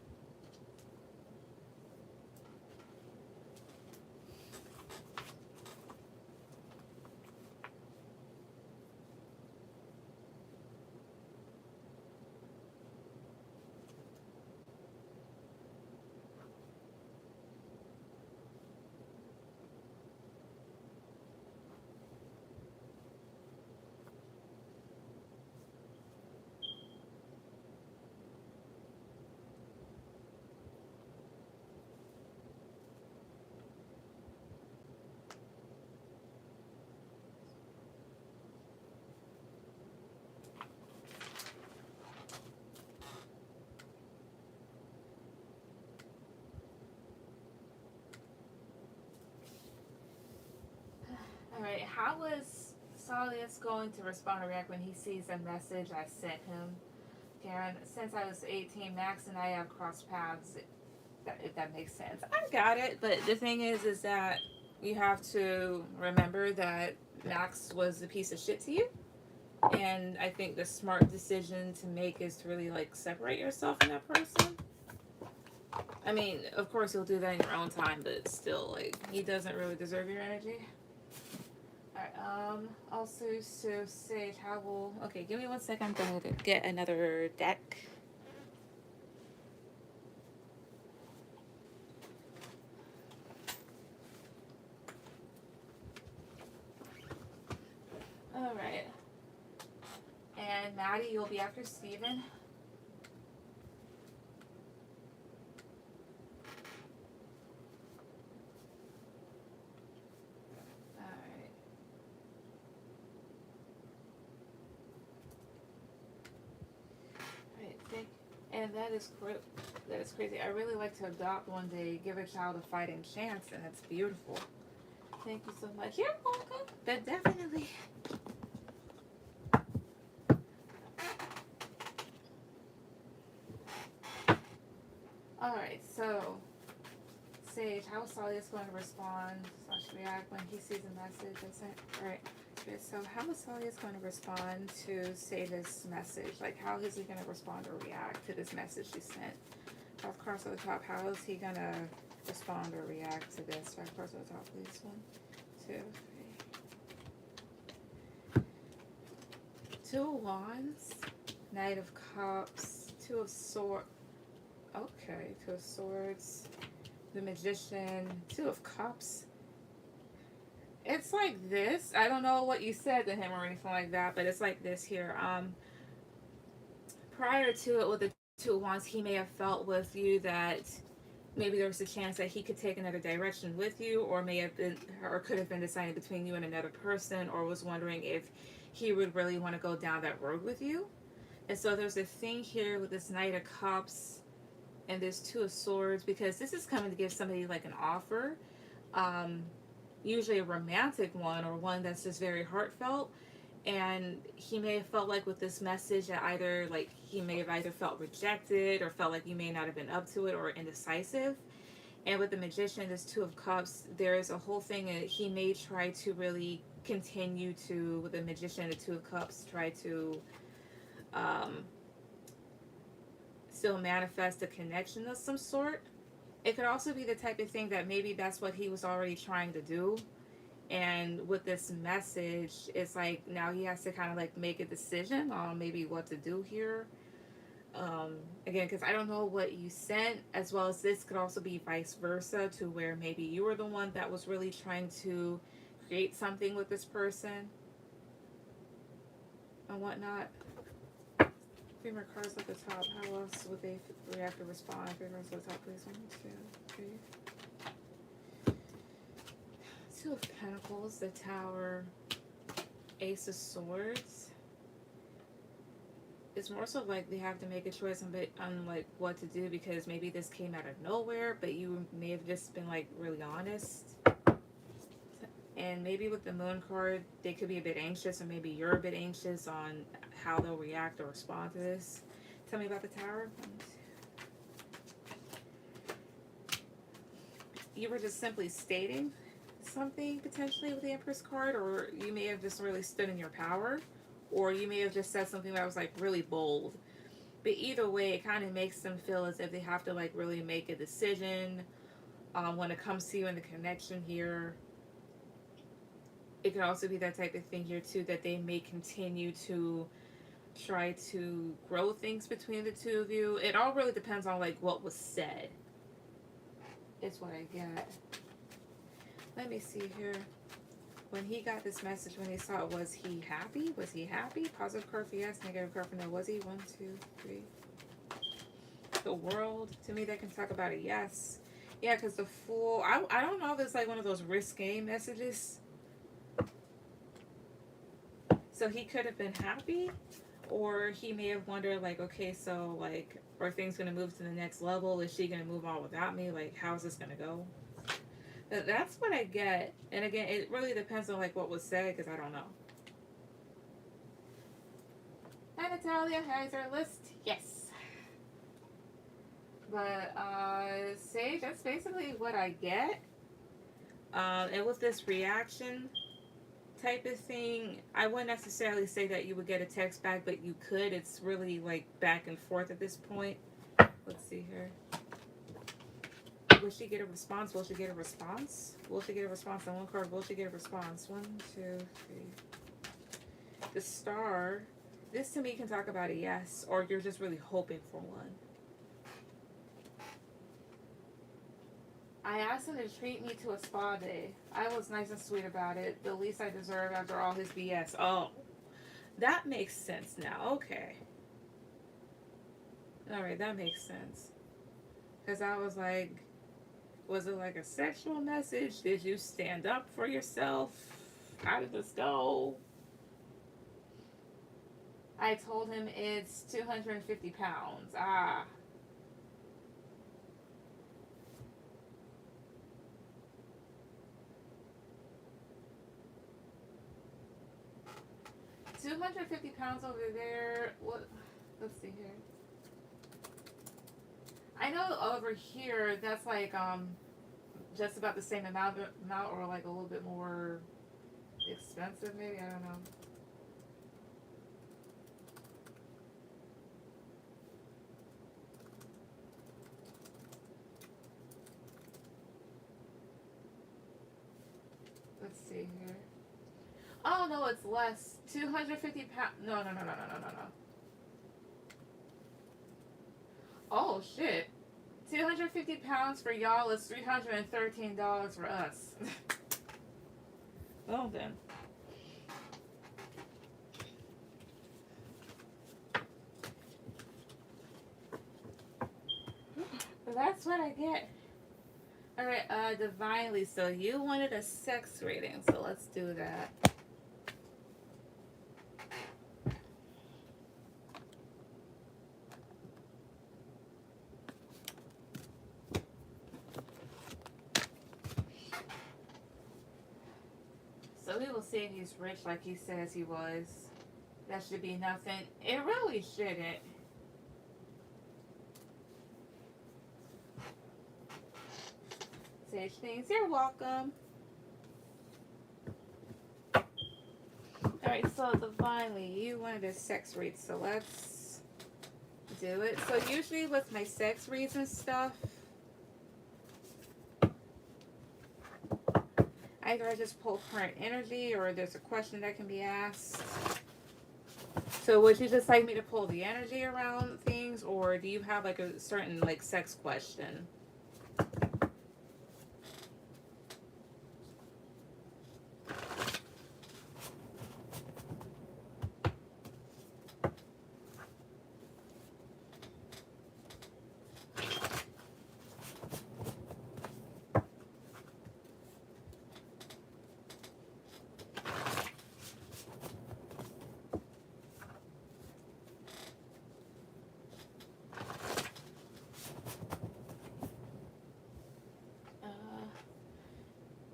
Alright, how is Solius going to respond or react when he sees a message I sent him? Karen, since I was 18, Max and I have crossed paths, if that makes sense. I got it, but the thing is that you have to remember that Max was a piece of shit to you. And I think the smart decision to make is to really, like, separate yourself from that person. I mean, of course you'll do that in your own time, but still, like, he doesn't really deserve your energy. Alright, also, so Sage, how will... Okay, give me 1 second. I'm going to get another deck. Alright. And Maddie, you'll be after Steven. Thank And that is crazy. I really like to adopt one day, give a child a fighting chance, and it's beautiful. Thank you so much. You're welcome. But definitely. Alright, so Sage, how Sally is going to respond / react when he sees a message I sent. Alright. Okay, so how Sally is going to respond to say this message? Like, how is he going to respond or react to this message she sent? 5 cards at the top. How is he going to respond or react to this? 5 cards at the top, please. 1, 2, 3. 2 of Wands. Knight of Cups. 2 of Swords. Okay, 2 of Swords. The Magician. 2 of Cups. It's like this. I don't know what you said to him or anything like that, but it's like this here. Prior to it with the 2 of Wands, he may have felt with you that maybe there was a chance that he could take another direction with you, or may have been, or could have been deciding between you and another person, or was wondering if he would really want to go down that road with you. And so there's a thing here with this Knight of Cups and this 2 of Swords, because this is coming to give somebody like an offer. Usually a romantic one, or one that's just very heartfelt, and he may have felt like with this message that either like he may have either felt rejected or felt like you may not have been up to it or indecisive. And with the Magician, this 2 of Cups, there is a whole thing that he may try to really continue to, with the Magician, the 2 of Cups, try to still manifest a connection of some sort. It could also be the type of thing that maybe that's what he was already trying to do. And with this message, it's like now he has to kind of like make a decision on maybe what to do here. Again, because I don't know what you sent, as well as this could also be vice versa, to where maybe you were the one that was really trying to create something with this person and whatnot. 3 more cards at the top. How else would they react or respond? 3 cards at the top, please. 1, 2, 3. 2 of Pentacles, the Tower, Ace of Swords. It's more so like they have to make a choice on like what to do, because maybe this came out of nowhere, but you may have just been like really honest. And maybe with the Moon card, they could be a bit anxious, or maybe you're a bit anxious on how they'll react or respond to this. Tell me about the Tower. You were just simply stating something potentially with the Empress card, or you may have just really stood in your power, or you may have just said something that was like really bold. But either way, it kind of makes them feel as if they have to like really make a decision when it comes to you and the connection here. It could also be that type of thing here too, that they may continue to try to grow things between the 2 of you. It all really depends on like what was said. It's what I get. Let me see here. When he got this message, when he saw it, was he happy? Was he happy? Positive card for yes, negative card for no. Was he? 1, 2, 3. The World. To me, that can talk about a yes. Yeah, because the Fool. I don't know if it's like one of those risque messages. So he could have been happy, or he may have wondered like, okay, so like, are things going to move to the next level? Is she going to move on without me? Like, how's this going to go? That's what I get. And again, it really depends on like what was said, because I don't know. Hi Natalia, how's our list? Yes. But Sage, that's basically what I get. And with this reaction type of thing, I wouldn't necessarily say that you would get a text back, but you could. It's really like back and forth at this point. Let's see here. Will she get a response? Will she get a response? Will she get a response on one card? Will she get a response? 1, 2, 3. The Star. This to me can talk about a yes, or you're just really hoping for one. I asked him to treat me to a spa day. I was nice and sweet about it. The least I deserve after all his BS. Oh, that makes sense now. Okay. Alright, that makes sense. Because I was like, was it like a sexual message? Did you stand up for yourself? How did this go? I told him it's 250 pounds. Ah. 250 pounds over there. What? Let's see here. I know over here that's like just about the same amount or like a little bit more expensive maybe. I don't know. Let's see here. Oh no, it's less. 250 pounds. No, no, no, no, no, no, no, no. Oh shit. 250 pounds for y'all is $313 for us. Well then. That's what I get. Alright, Divinely, so you wanted a sex rating, so let's do that. So we will see if he's rich like he says he was. That should be nothing. It really shouldn't. Sage things, you're welcome. Alright, so Divinely, you wanted a sex rate, so let's do it. So usually with my sex reads and stuff, either I just pull current energy or there's a question that can be asked. So would you just like me to pull the energy around things, or do you have like a certain like sex question?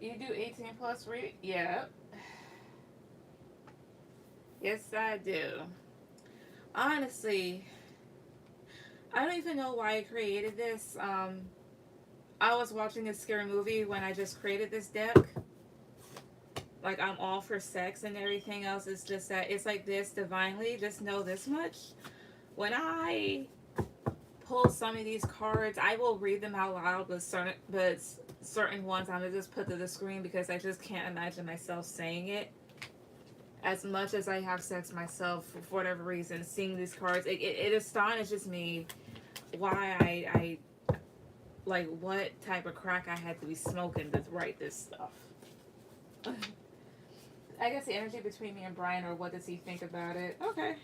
You do 18 plus read? Yeah. Yes, I do. Honestly, I don't even know why I created this. I was watching a scary movie when I just created this deck. Like, I'm all for sex and everything else. It's just that it's like this Divinely. Just know this much. When I pull some of these cards, I will read them out loud, but certain ones I'm gonna just put to the screen because I just can't imagine myself saying it. As much as I have sex myself, for whatever reason, seeing these cards, it astonishes me why I like what type of crack I had to be smoking to write this stuff. I guess the energy between me and Brian, or what does he think about it? Okay.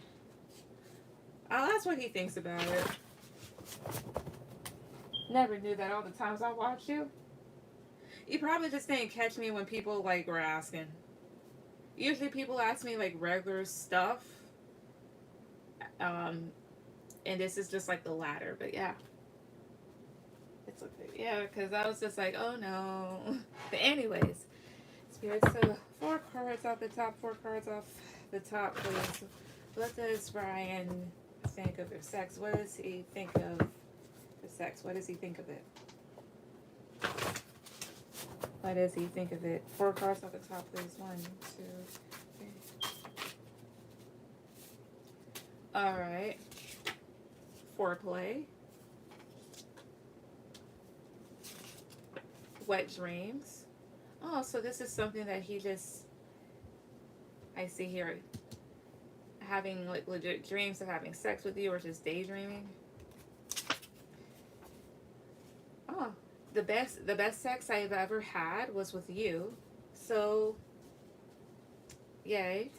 I'll ask what he thinks about it. Never knew that all the times I watched you. You probably just didn't catch me when people like were asking. Usually people ask me like regular stuff. Um, and this is just like the latter, but yeah. It's okay. Yeah, because I was just like, oh no. But anyways, Spirit, so 4 cards off the top, 4 cards off the top, please. What does Brian think of their sex? What does he think of the sex? What does he think of it? What does he think of it? 4 cards off the top, please. 1, 2, 3. Alright. Foreplay. Wet dreams. Oh, so this is something that he just, I see here, having like legit dreams of having sex with you, or just daydreaming. Oh, the best sex I've ever had was with you. So, yay.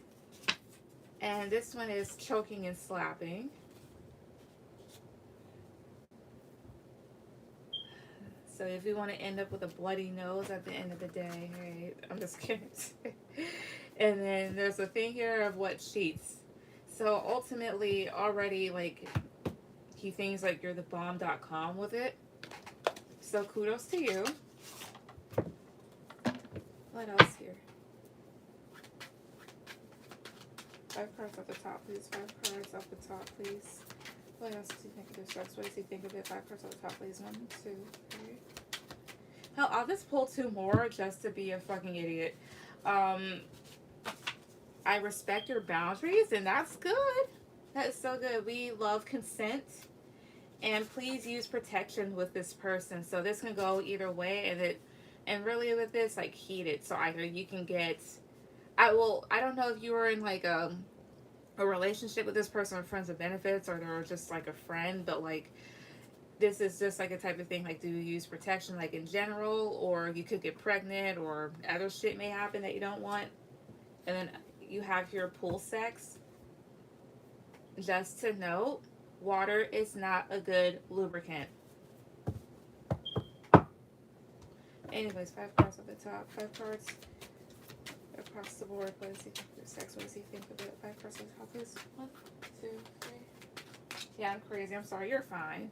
And this one is choking and slapping. So if we want to end up with a bloody nose at the end of the day, hey, I'm just kidding. And then there's a thing here of what cheats. So ultimately, already, like, he thinks like you're the bomb.com with it. So kudos to you. What else here? 5 cards off the top, please. 5 cards off the top, please. What else does he think of this sex? What does he think of it? 5 cards off the top, please. 1, 2, 3. Hell, I'll just pull 2 more just to be a fucking idiot. I respect your boundaries, and that's good. That is so good. We love consent. And please use protection with this person. So this can go either way, and really with this, like, heated. So either you can get, I don't know if you were in like a relationship with this person or friends with benefits, or they're just like a friend, but like this is just like a type of thing, like, do you use protection like in general, or you could get pregnant, or other shit may happen that you don't want. And then you have here pool sex. Just to note, water is not a good lubricant. Anyways, 5 cards at the top. 5 cards across the board. What does he think of sex? What does he think of it? 5 cards at the top, please. 1, 2, 3. Yeah, I'm crazy. I'm sorry. You're fine.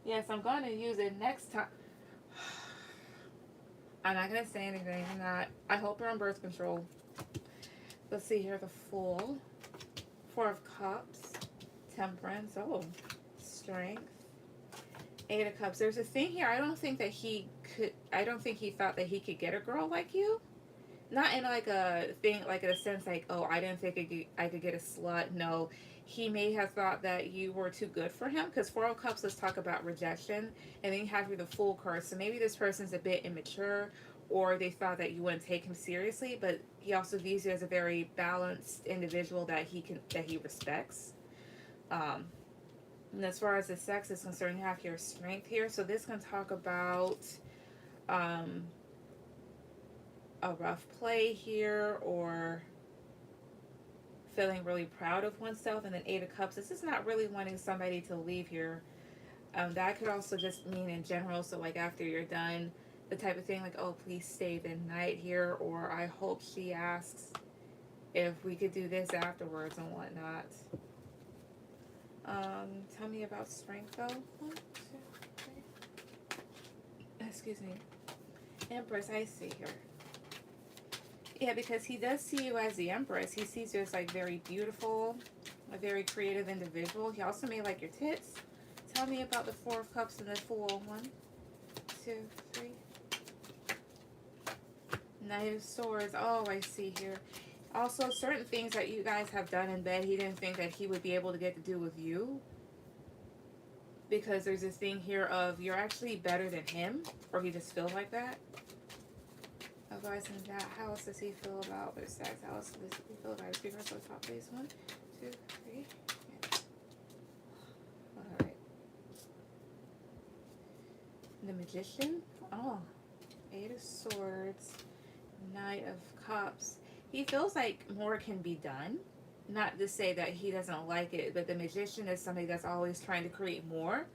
Yes, I'm going to use it next time. I'm not going to say anything. I'm not. I hope you're on birth control. Let's see here. The Fool. 4 of Cups. Temperance. Oh, Strength. 8 of Cups. There's a thing here. I don't think he thought that he could get a girl like you. Not in like a thing, like in a sense like, oh, I didn't think I could get a slut. No, he may have thought that you were too good for him, because 4 of Cups, let's talk about rejection. And then you have the Fool card. So maybe this person's a bit immature, or they thought that you wouldn't take him seriously, but he also views you as a very balanced individual that he respects. And as far as the sex is concerned, you have your Strength here. So this can talk about a rough play here, or feeling really proud of oneself. And then 8 of Cups, this is not really wanting somebody to leave here. That could also just mean in general. So like after you're done, the type of thing like, oh, please stay the night here, or I hope she asks if we could do this afterwards and whatnot. Tell me about Strength though. 1, 2, 3. Excuse me. Empress, I see here. Yeah, because he does see you as the Empress. He sees you as like very beautiful, a very creative individual. He also may like your tits. Tell me about the 4 of Cups and the Fool. 1, 2, 3. Knight of Swords. Oh, I see here. Also, certain things that you guys have done in bed, he didn't think that he would be able to get to do with you. Because there's this thing here of you're actually better than him, or he just feels like that. Otherwise than that, how else does he feel about their sex? How else does he feel about his people? So top please. 1, 2, 3. Yeah. Alright. The Magician. Oh. 8 of Swords. Knight of Cups. He feels like more can be done. Not to say that he doesn't like it, but the Magician is somebody that's always trying to create more.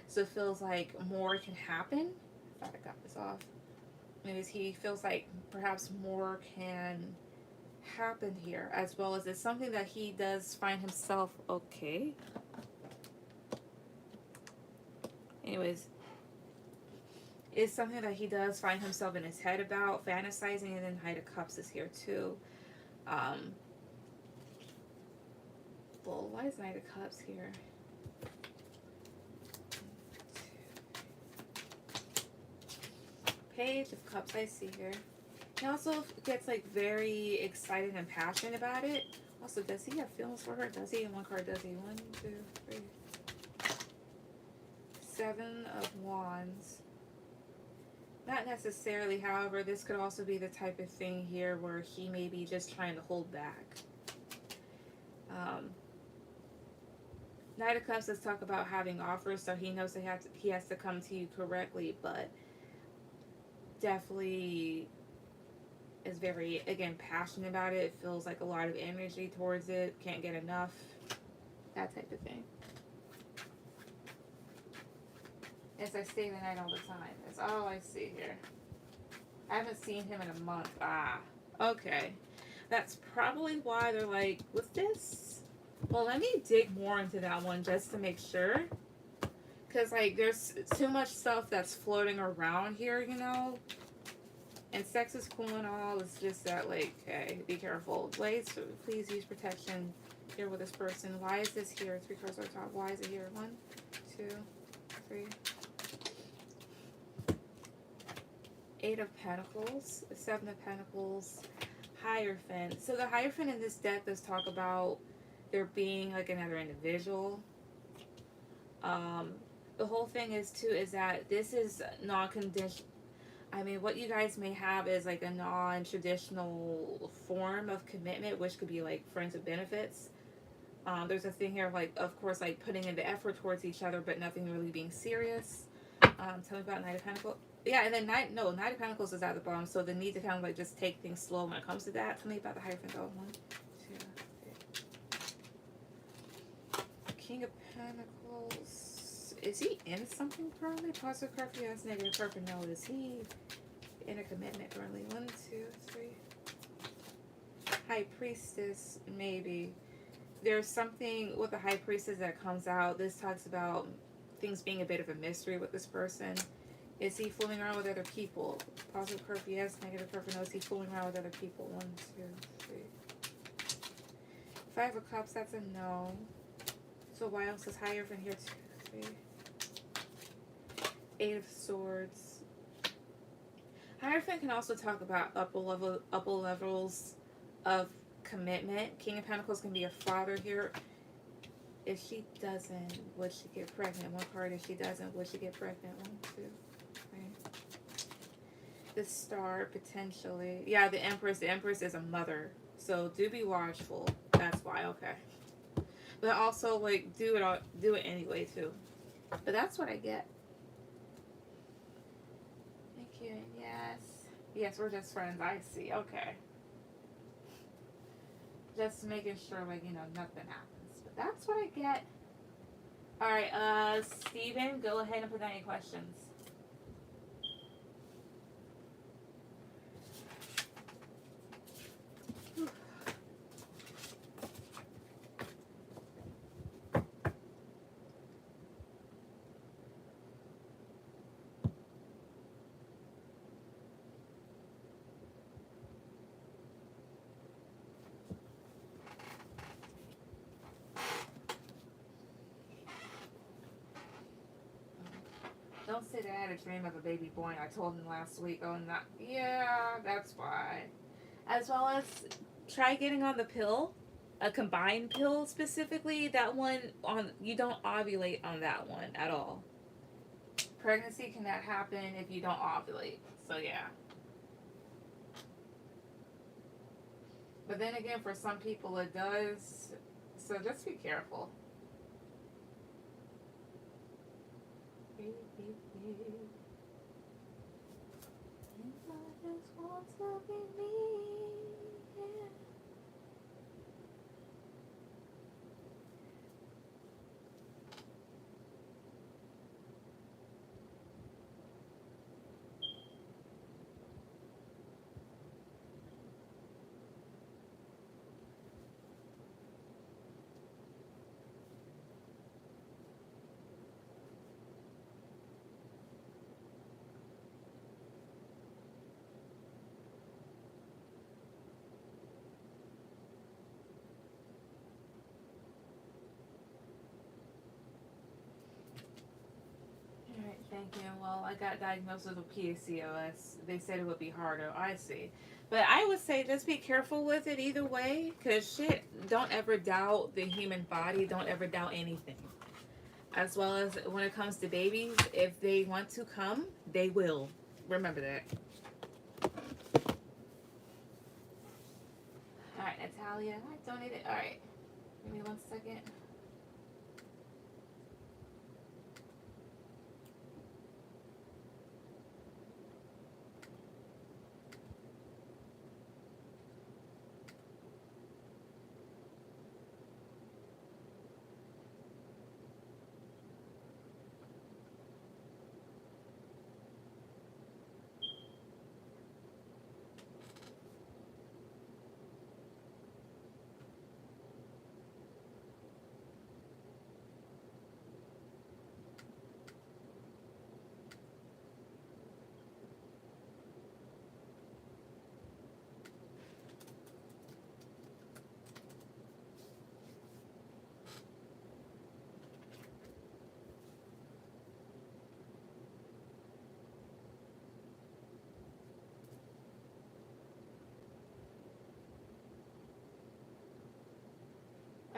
So it feels like more can happen. I thought I got this off. Anyways, he feels like perhaps more can happen here, as well as it's something that he does find himself okay. Anyways, it's something that he does find himself in his head about, fantasizing, and then Knight of Cups is here too. Well, why is Knight of Cups here? Page of Cups, I see here. He also gets like very excited and passionate about it. Also, does he have feelings for her? Does he? In one card, does he? 1, 2, 3. 7 of Wands. Not necessarily, however, this could also be the type of thing here where he may be just trying to hold back. Knight of Cups, let's talk about having offers, so he knows that he has to come to you correctly, but definitely is very, again, passionate about it. Feels like a lot of energy towards it. Can't get enough. That type of thing. Yes, I stay the night all the time. That's all I see here. I haven't seen him in a month. Ah, okay. That's probably why they're like, with this. Well, let me dig more into that one just to make sure. Because, like, there's too much stuff that's floating around here, you know? And sex is cool and all. It's just that, like, hey, be careful. Please use protection here with this person. Why is this here? 3 cards on top. Why is it here? 1, 2, 3. 8 of Pentacles. 7 of Pentacles. Hierophant. So the Hierophant in this deck does talk about there being, like, another individual. The whole thing is, too, is that this is non-conditional. I mean, what you guys may have is, like, a non-traditional form of commitment, which could be, like, friends with benefits. There's a thing here, like, of course, like, putting in the effort towards each other, but nothing really being serious. Tell me about Knight of Pentacles. Yeah, and then Knight of Pentacles is at the bottom, so the need to kind of, like, just take things slow when it comes to that. Tell me about the Hierophant, though. 1, 2, 3. King of Pentacles. Is he in something currently? Positive card for yes, negative card for no. Is he in a commitment currently? 1, 2, 3. High Priestess, maybe. There's something with the High Priestess that comes out. This talks about things being a bit of a mystery with this person. Is he fooling around with other people? Positive card for yes, negative card for no. Is he fooling around with other people? 1, 2, 3. 5 of Cups, that's a no. So why else is higher from here? 2, 3. 8 of Swords. Hierophant can also talk about upper levels of commitment. King of Pentacles can be a father here. If she doesn't, would she get pregnant? One card. If she doesn't, would she get pregnant? 1, 2, 3. The Star, potentially. Yeah, the Empress. The Empress is a mother. So do be watchful. That's why. Okay. But also, like, do it anyway, too. But that's what I get. Yes. Yes, we're just friends. I see. Okay. Just making sure, like, you know, nothing happens. But that's what I get. Alright, Steven, go ahead and put down any questions. Don't say that I had a dream of a baby boy and I told him last week. Oh, not. Yeah, that's why. As well as try getting on the pill, a combined pill specifically. That one, you don't ovulate on that one at all. Pregnancy cannot happen if you don't ovulate. So, yeah. But then again, for some people it does. So just be careful. Thank you. Well, I got diagnosed with a PCOS. They said it would be harder. I see. But I would say just be careful with it either way. Because shit, don't ever doubt the human body. Don't ever doubt anything. As well as when it comes to babies, if they want to come, they will. Remember that. Alright, Natalia. I donated. Alright. Give me 1 second.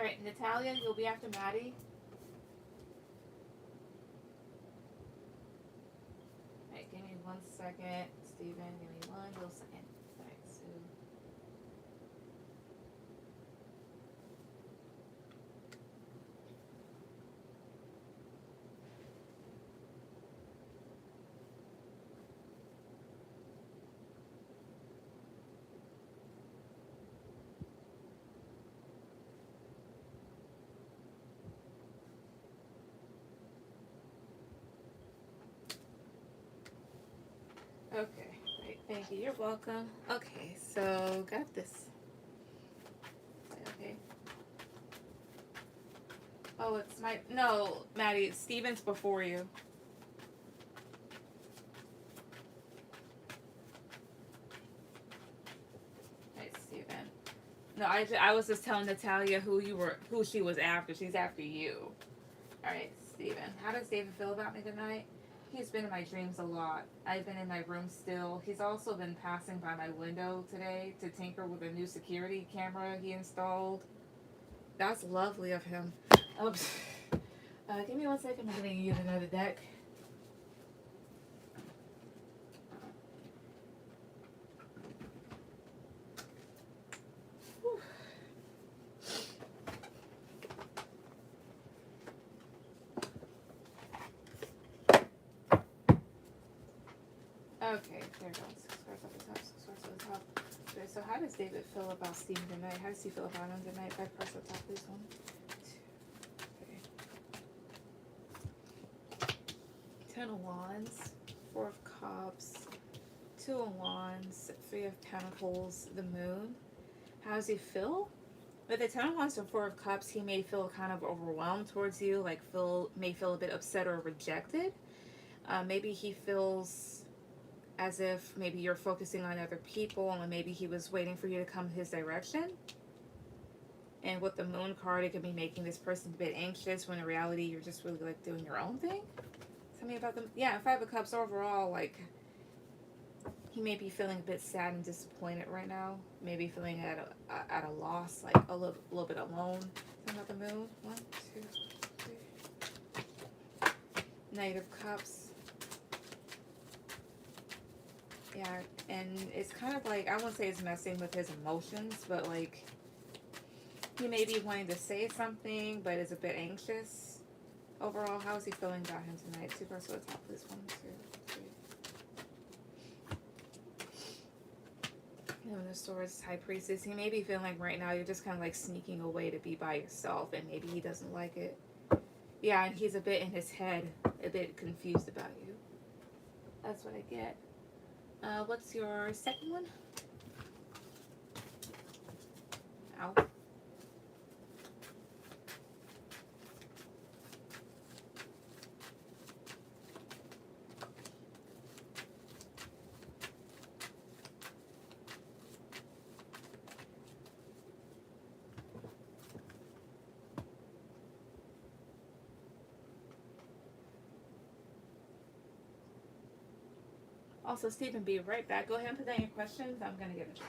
Alright, Natalia, you'll be after Maddie. Alright, give me 1 second. Steven, give me 1 little second. Alright, so. Okay, great, thank you. You're welcome. Okay, so got this. Okay. Oh, it's my no, Maddie. Steven's before you. Right, Steven. No, I was just telling Natalia who she was after. She's after you. All right, Steven. How does David feel about me tonight? He's been in my dreams a lot. I've been in my room still. He's also been passing by my window today to tinker with a new security camera he installed. That's lovely of him. Oops. Give me 1 second. I'm going to use another deck. Whew. Okay, there it goes. 6 cards off the top, 6 cards off the top. Okay, so how does David feel about Steven tonight? How does he feel about him tonight? 5 cards off the top, please. 1, 2. Okay. 10 of Wands, 4 of Cups, 2 of Wands, 3 of Pentacles, the Moon. How does he feel? With the 10 of Wands and 4 of Cups, he may feel kind of overwhelmed towards you, like may feel a bit upset or rejected. Maybe he feels as if maybe you're focusing on other people and maybe he was waiting for you to come his direction. And with the Moon card, it could be making this person a bit anxious when in reality you're just really like doing your own thing. Tell me about them. Yeah, 5 of Cups overall, like he may be feeling a bit sad and disappointed right now. Maybe feeling at a loss, like a little bit alone. Tell me about the Moon. 1, 2, 3. Knight of Cups. Yeah, and it's kind of like, I wouldn't say it's messing with his emotions, but like, he may be wanting to say something, but is a bit anxious. Overall, how is he feeling about him tonight? 2 cards to the top, please. 1, 2, 3. And the Swords, High Priestess. He may be feeling like right now you're just kind of like sneaking away to be by yourself, and maybe he doesn't like it. Yeah, and he's a bit in his head, a bit confused about you. That's what I get. What's your second one? Ow. Also, Stephen, be right back. Go ahead and put down your questions. I'm going to get it.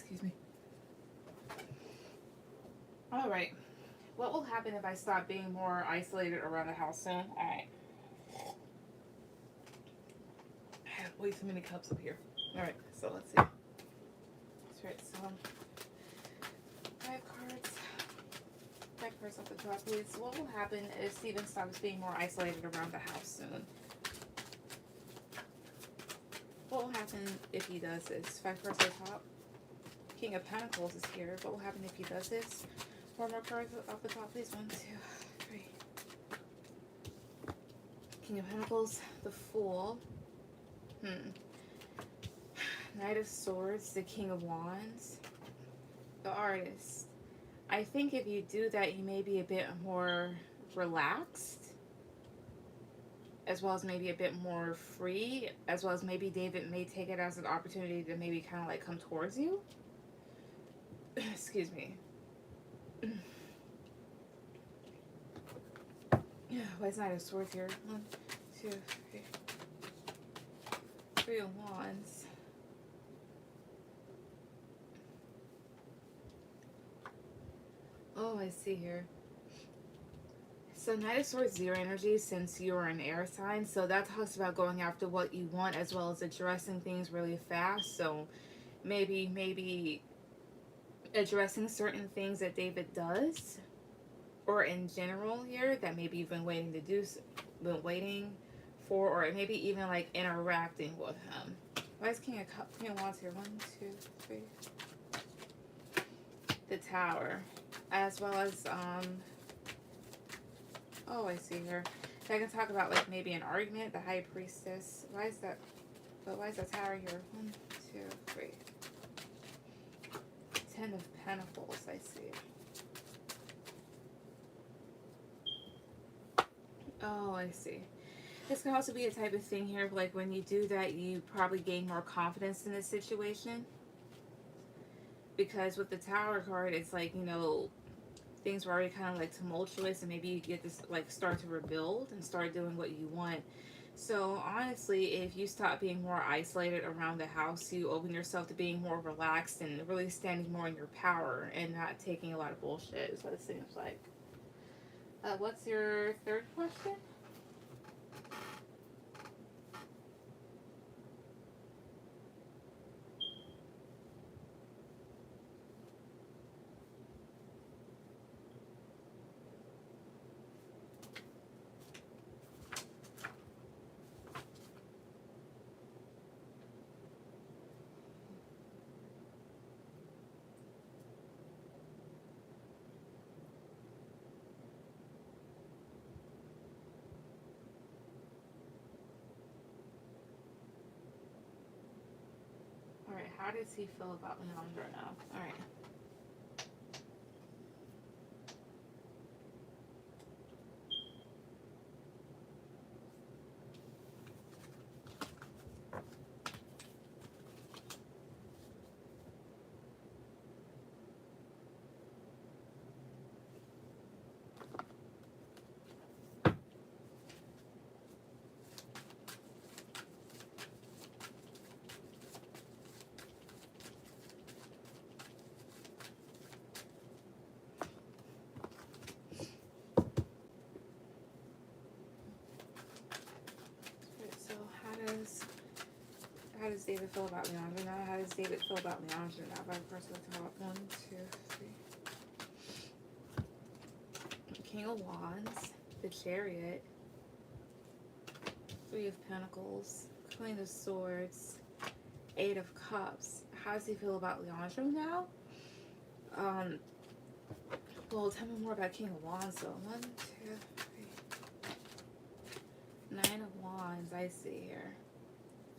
Excuse me. All right. What will happen if I stop being more isolated around the house soon? All right. I have way too many cups up here. All right. So let's see. That's right. So 5 cards. 5 cards off the top, please. What will happen if Steven stops being more isolated around the house soon? What will happen if he does this? 5 cards at the top. King of Pentacles is here. What will happen if he does this? 4 more cards off the top, please. 1, 2, 3. King of Pentacles, the Fool. Knight of Swords, the King of Wands, the Artist. I think if you do that, you may be a bit more relaxed, as well as maybe a bit more free, as well as maybe David may take it as an opportunity to maybe kind of like come towards you. Excuse me. Why is Knight of Swords here? 1, 2, 3. 3 of Wands. Oh, I see here. So Knight of Swords, 0 energy since you're an air sign. So that talks about going after what you want as well as addressing things really fast. So maybe addressing certain things that David does, or in general here that maybe you've been waiting to do, been waiting for, or maybe even like interacting with him. Why is King of Wands here? 1, 2, 3. The Tower, as well as oh, I see here. I can talk about like maybe an argument. The High Priestess. Why is that? But why is the Tower here? 1, 2, 3. 10 of Pentacles. I see. Oh, I see. This can also be a type of thing here, like when you do that, you probably gain more confidence in this situation. Because with the Tower card, it's like, you know, things were already kind of like tumultuous, and maybe you get to like start to rebuild and start doing what you want. So honestly, if you stop being more isolated around the house, you open yourself to being more relaxed and really standing more in your power and not taking a lot of bullshit, is what it seems like. What's your third question? Alright, how does he feel about Leandro now? Alright. So how does David feel about Leandro now? How does David feel about Leandro now? By first at the top. 1, 2, 3. King of Wands, the Chariot, 3 of Pentacles, Queen of Swords, 8 of Cups. How does he feel about Leandro now? Well, tell me more about King of Wands. So 1, 2, 3. 9 of Wands, I see here.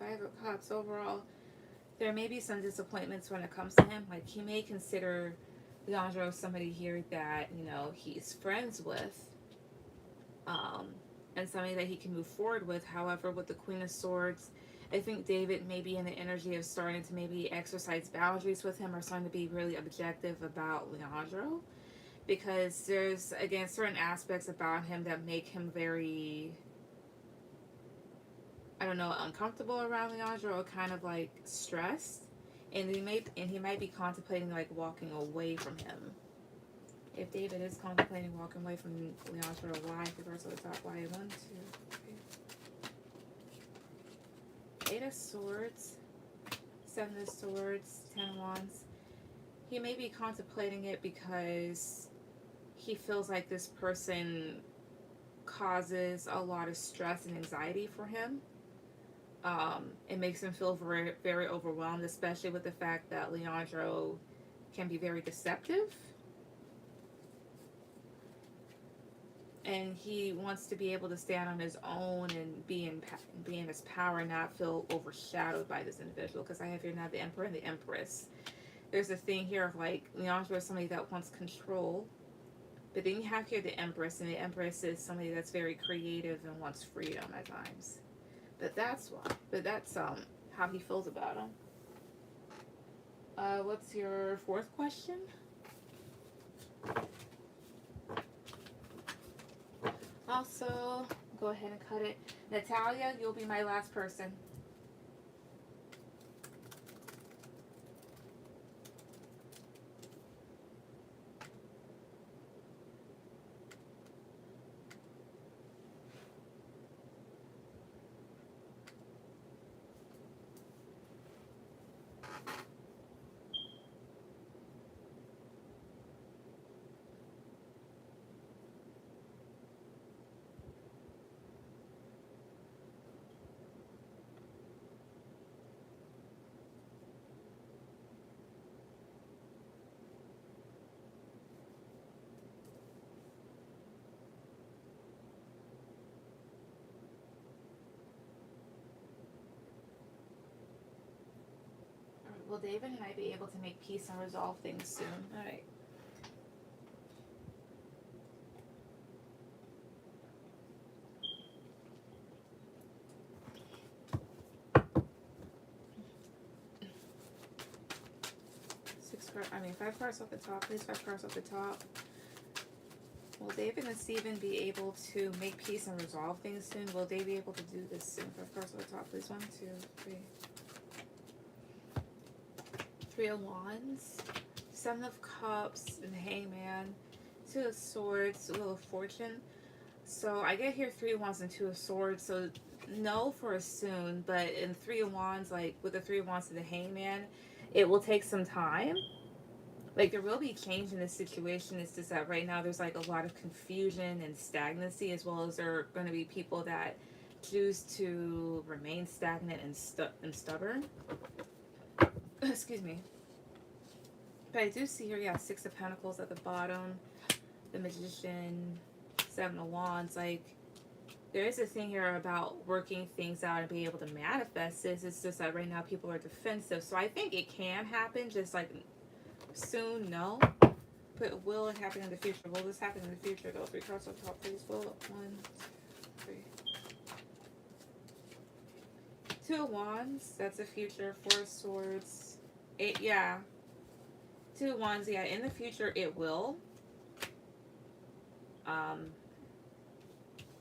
5 of Cups. Overall, there may be some disappointments when it comes to him. Like, he may consider Leandro somebody here that, you know, he's friends with. And somebody that he can move forward with. However, with the Queen of Swords, I think David may be in the energy of starting to maybe exercise boundaries with him, or starting to be really objective about Leandro. Because there's, again, certain aspects about him that make him very, I don't know, uncomfortable around Leandro, or kind of like stressed. And he might be contemplating like walking away from him. If David is contemplating walking away from Leandro, why? Reverse of the top. Why? 1, 2, 3. 8 of Swords. 7 of Swords. 10 of Wands. He may be contemplating it because he feels like this person causes a lot of stress and anxiety for him. It makes him feel very, very overwhelmed, especially with the fact that Leandro can be very deceptive. And he wants to be able to stand on his own and be in his power and not feel overshadowed by this individual. Because I have here now the Emperor and the Empress. There's a thing here of like Leandro is somebody that wants control. But then you have here the Empress, and the Empress is somebody that's very creative and wants freedom at times. But that's why. But that's how he feels about him. What's your fourth question? Also, go ahead and cut it. Natalia, you'll be my last person. Will David and I be able to make peace and resolve things soon? All right. Five cards off the top, please. 5 cards off the top. Will David and Steven be able to make peace and resolve things soon? Will they be able to do this soon? 5 cards off the top, please. 1, 2, 3. 3 of Wands, 7 of Cups, and the Hangman, 2 of Swords, Wheel of Fortune. So I get here 3 of Wands and 2 of Swords. So no for a soon, but in 3 of Wands, like with the 3 of Wands and the Hangman, it will take some time. Like there will be change in this situation. It's just that right now there's like a lot of confusion and stagnancy, as well as there are going to be people that choose to remain stagnant and stubborn. Excuse me. But I do see here, yeah, 6 of Pentacles at the bottom, the Magician, 7 of Wands. Like, there is a thing here about working things out and being able to manifest this. It's just that right now people are defensive. So I think it can happen, just like soon, no. But will it happen in the future? Will this happen in the future, though? 3 cards on top, please. Will it? 1, 2, 3. 2 of Wands, that's the future. 4 of Swords. 8, yeah. 2 of Wands, yeah. In the future, it will.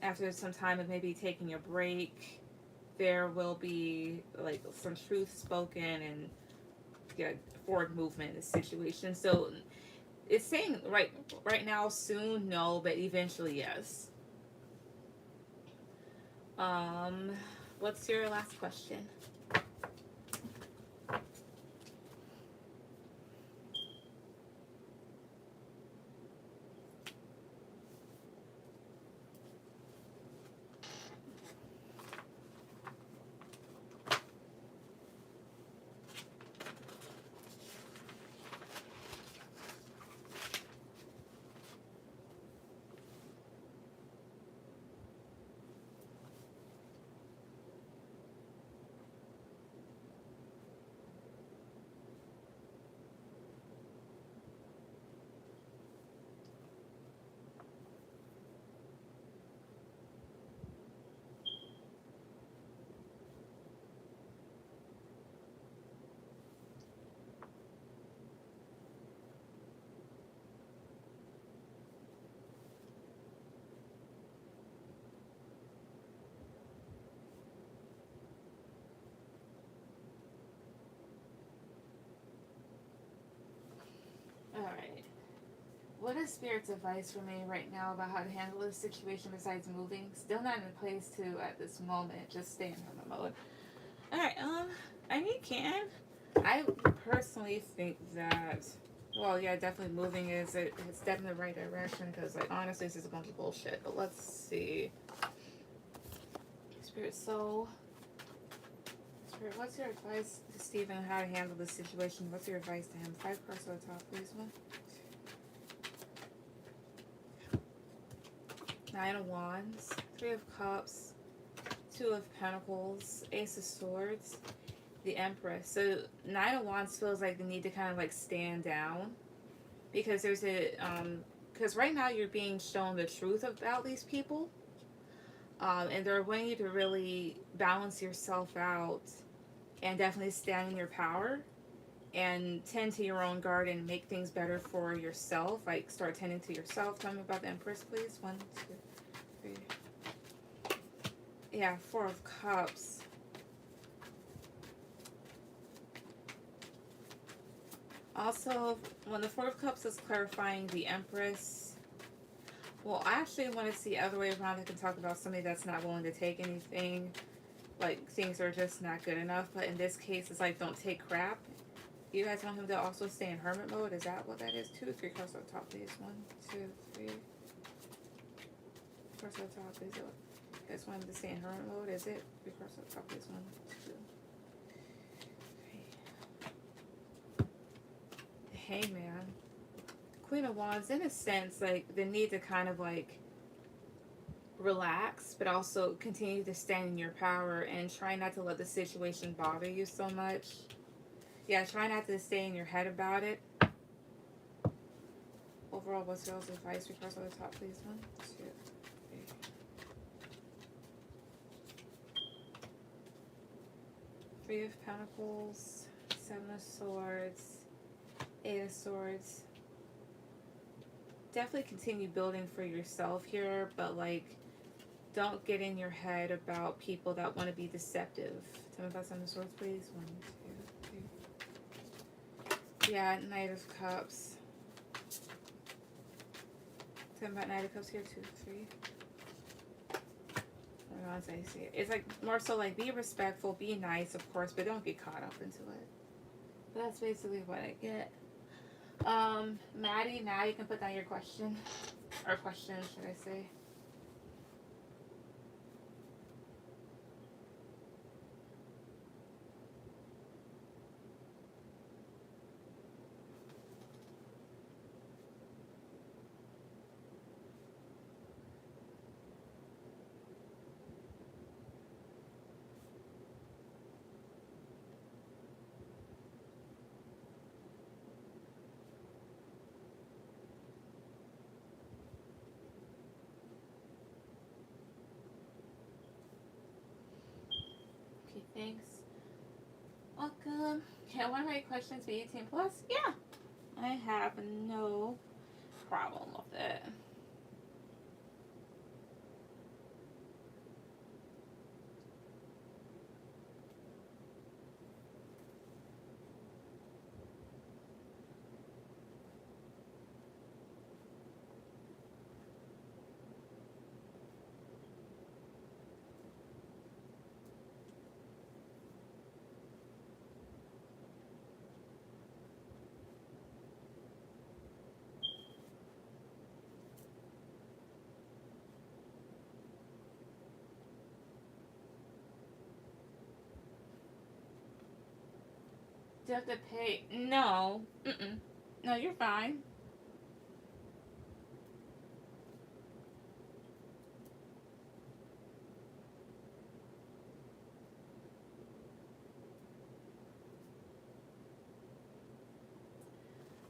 After some time of maybe taking a break, there will be like some truth spoken and yeah, forward movement in the situation. So it's saying right now, soon, no, but eventually, yes. What's your last question? What is Spirit's advice for me right now about how to handle this situation besides moving? Still not in a place to at this moment. Just stay in hermit mode. Alright, I need can. I personally think that, well, yeah, definitely moving is a step in the right direction because, like, honestly, this is a bunch of bullshit. But let's see. Spirit, so, Spirit, what's your advice to Steven on how to handle this situation? What's your advice to him? 5 cards on the top, please. 1. 9 of Wands, 3 of Cups, 2 of Pentacles, Ace of Swords, the Empress. So 9 of Wands feels like the need to kind of like stand down because there's a because right now you're being shown the truth about these people, and they're wanting you to really balance yourself out and definitely stand in your power and tend to your own garden and make things better for yourself. Like start tending to yourself. Tell me about the Empress, please. 1, 2, 3. Yeah, 4 of Cups. Also, when the 4 of Cups is clarifying the Empress, well, I actually want to see the other way around. I can talk about somebody that's not willing to take anything. Like, things are just not good enough. But in this case, it's like, don't take crap. You guys want him to also stay in hermit mode? Is that what that is? 2 or 3 cards on top, please. 1, 2, 3. Cards on top, please. You guys want him to stay in hermit mode? Is it? 3 cards on top, please. 1, 2, 3. Hey, man. Queen of Wands, in a sense, like, the need to kind of, like, relax, but also continue to stand in your power and try not to let the situation bother you so much. Yeah, try not to stay in your head about it. Overall, what's y'all's advice? 3 cards on the top, please. 1, 2, 3. 3 of Pentacles, 7 of Swords, 8 of Swords. Definitely continue building for yourself here, but like, don't get in your head about people that want to be deceptive. Tell me about 7 of Swords, please. 1, 2, 3. Yeah, Knight of Cups. Tell me about Knight of Cups here. 2, 3. I see it. It's like more so like be respectful, be nice, of course, but don't get caught up into it. But that's basically what I get. Maddie, now you can put down your question. Or questions, should I say. Okay, thanks. Welcome. Can one of my questions be 18 plus? Yeah. I have no problem with it. Do you have to pay? No. No, you're fine.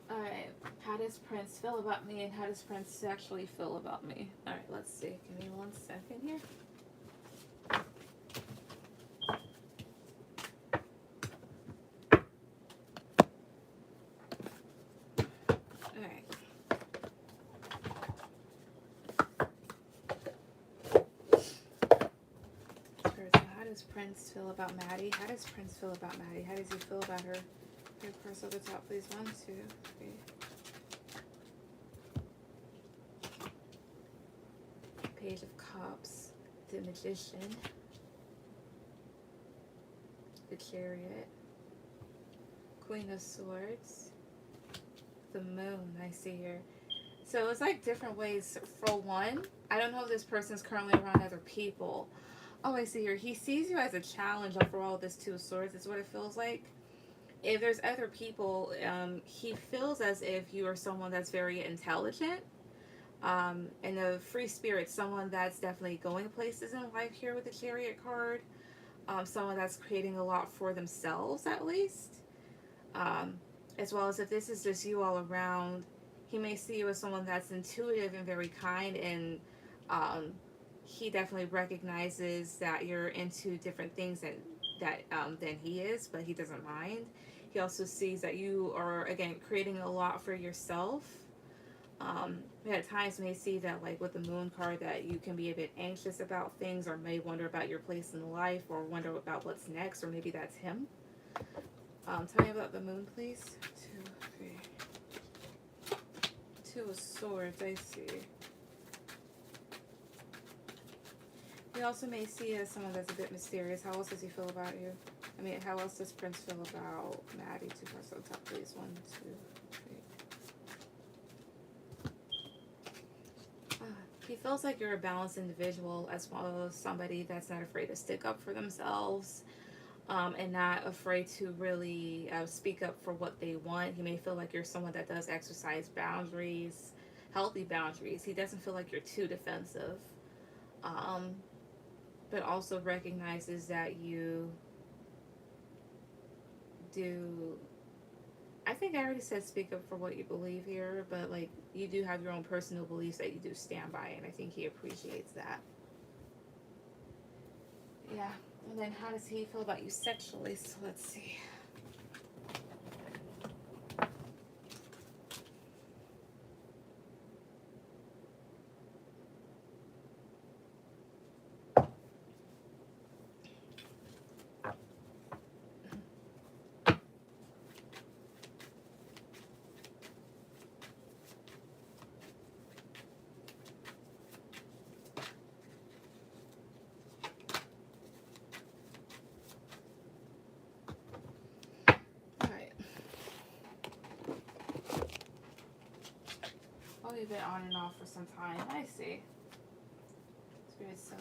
Alright, how does Prince feel about me and how does Prince actually feel about me? Alright, let's see. Give me 1 second here. Alright. How does Prince feel about Maddie? How does Prince feel about Maddie? How does he feel about her? Your purse at the top, please. 1, 2, 3. Page of Cups, the Magician, the Chariot, Queen of Swords, the Moon, I see here. So it's like different ways. For one, I don't know if this person's currently around other people. Oh, I see here. He sees you as a challenge overall, this Two of Swords is what it feels like. If there's other people, he feels as if you are someone that's very intelligent. And the free spirit, someone that's definitely going places in life here with the Chariot card. Someone that's creating a lot for themselves, at least. As well as if this is just you all around, he may see you as someone that's intuitive and very kind, and he definitely recognizes that you're into different things than he is, but he doesn't mind. He also sees that you are, again, creating a lot for yourself. At times may see that, like with the Moon card, that you can be a bit anxious about things, or may wonder about your place in life, or wonder about what's next, or maybe that's him. Tell me about the Moon, please. 2, 3. Two of Swords, I see. You also may see as someone that's a bit mysterious. How else does he feel about you? I mean, how else does Prince feel about Maddie? 2 cards on top, please. 1, 2, 3. He feels like you're a balanced individual, as well as somebody that's not afraid to stick up for themselves, and not afraid to really speak up for what they want. He may feel like you're someone that does exercise boundaries, healthy boundaries. He doesn't feel like you're too defensive, but also recognizes that you do. I think I already said speak up for what you believe here, but like you do have your own personal beliefs that you do stand by, and I think he appreciates that. Yeah. And then how does he feel about you sexually? So let's see. We've been on and off for some time. I see. Spirit, so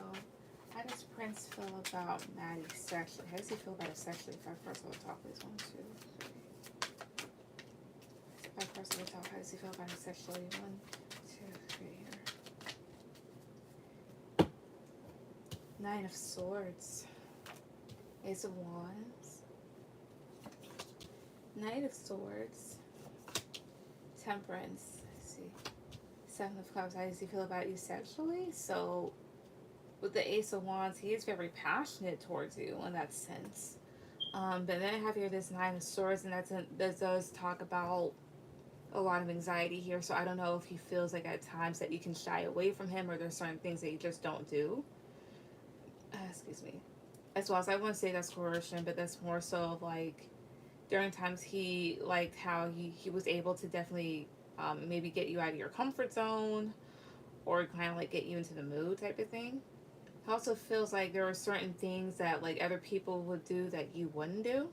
how does Prince feel about Maddie sexually? How does he feel about her sexually? 5 cards on the top, please. 1, 2, 3. 5 cards on the top. How does he feel about her sexually? 1, 2, 3 here. 9 of Swords. Ace of Wands. Knight of Swords. Temperance. I see. 7 of Cups. How does he feel about you sexually? So with the Ace of Wands, he is very passionate towards you in that sense. But then I have here this 9 of Swords, and that does talk about a lot of anxiety here. So I don't know if he feels like at times that you can shy away from him, or there's certain things that you just don't do. Excuse me. As well as I wouldn't say that's coercion, but that's more so of like during times he liked how he was able to definitely maybe get you out of your comfort zone, or kind of like get you into the mood type of thing. It also feels like there are certain things that like other people would do that you wouldn't do.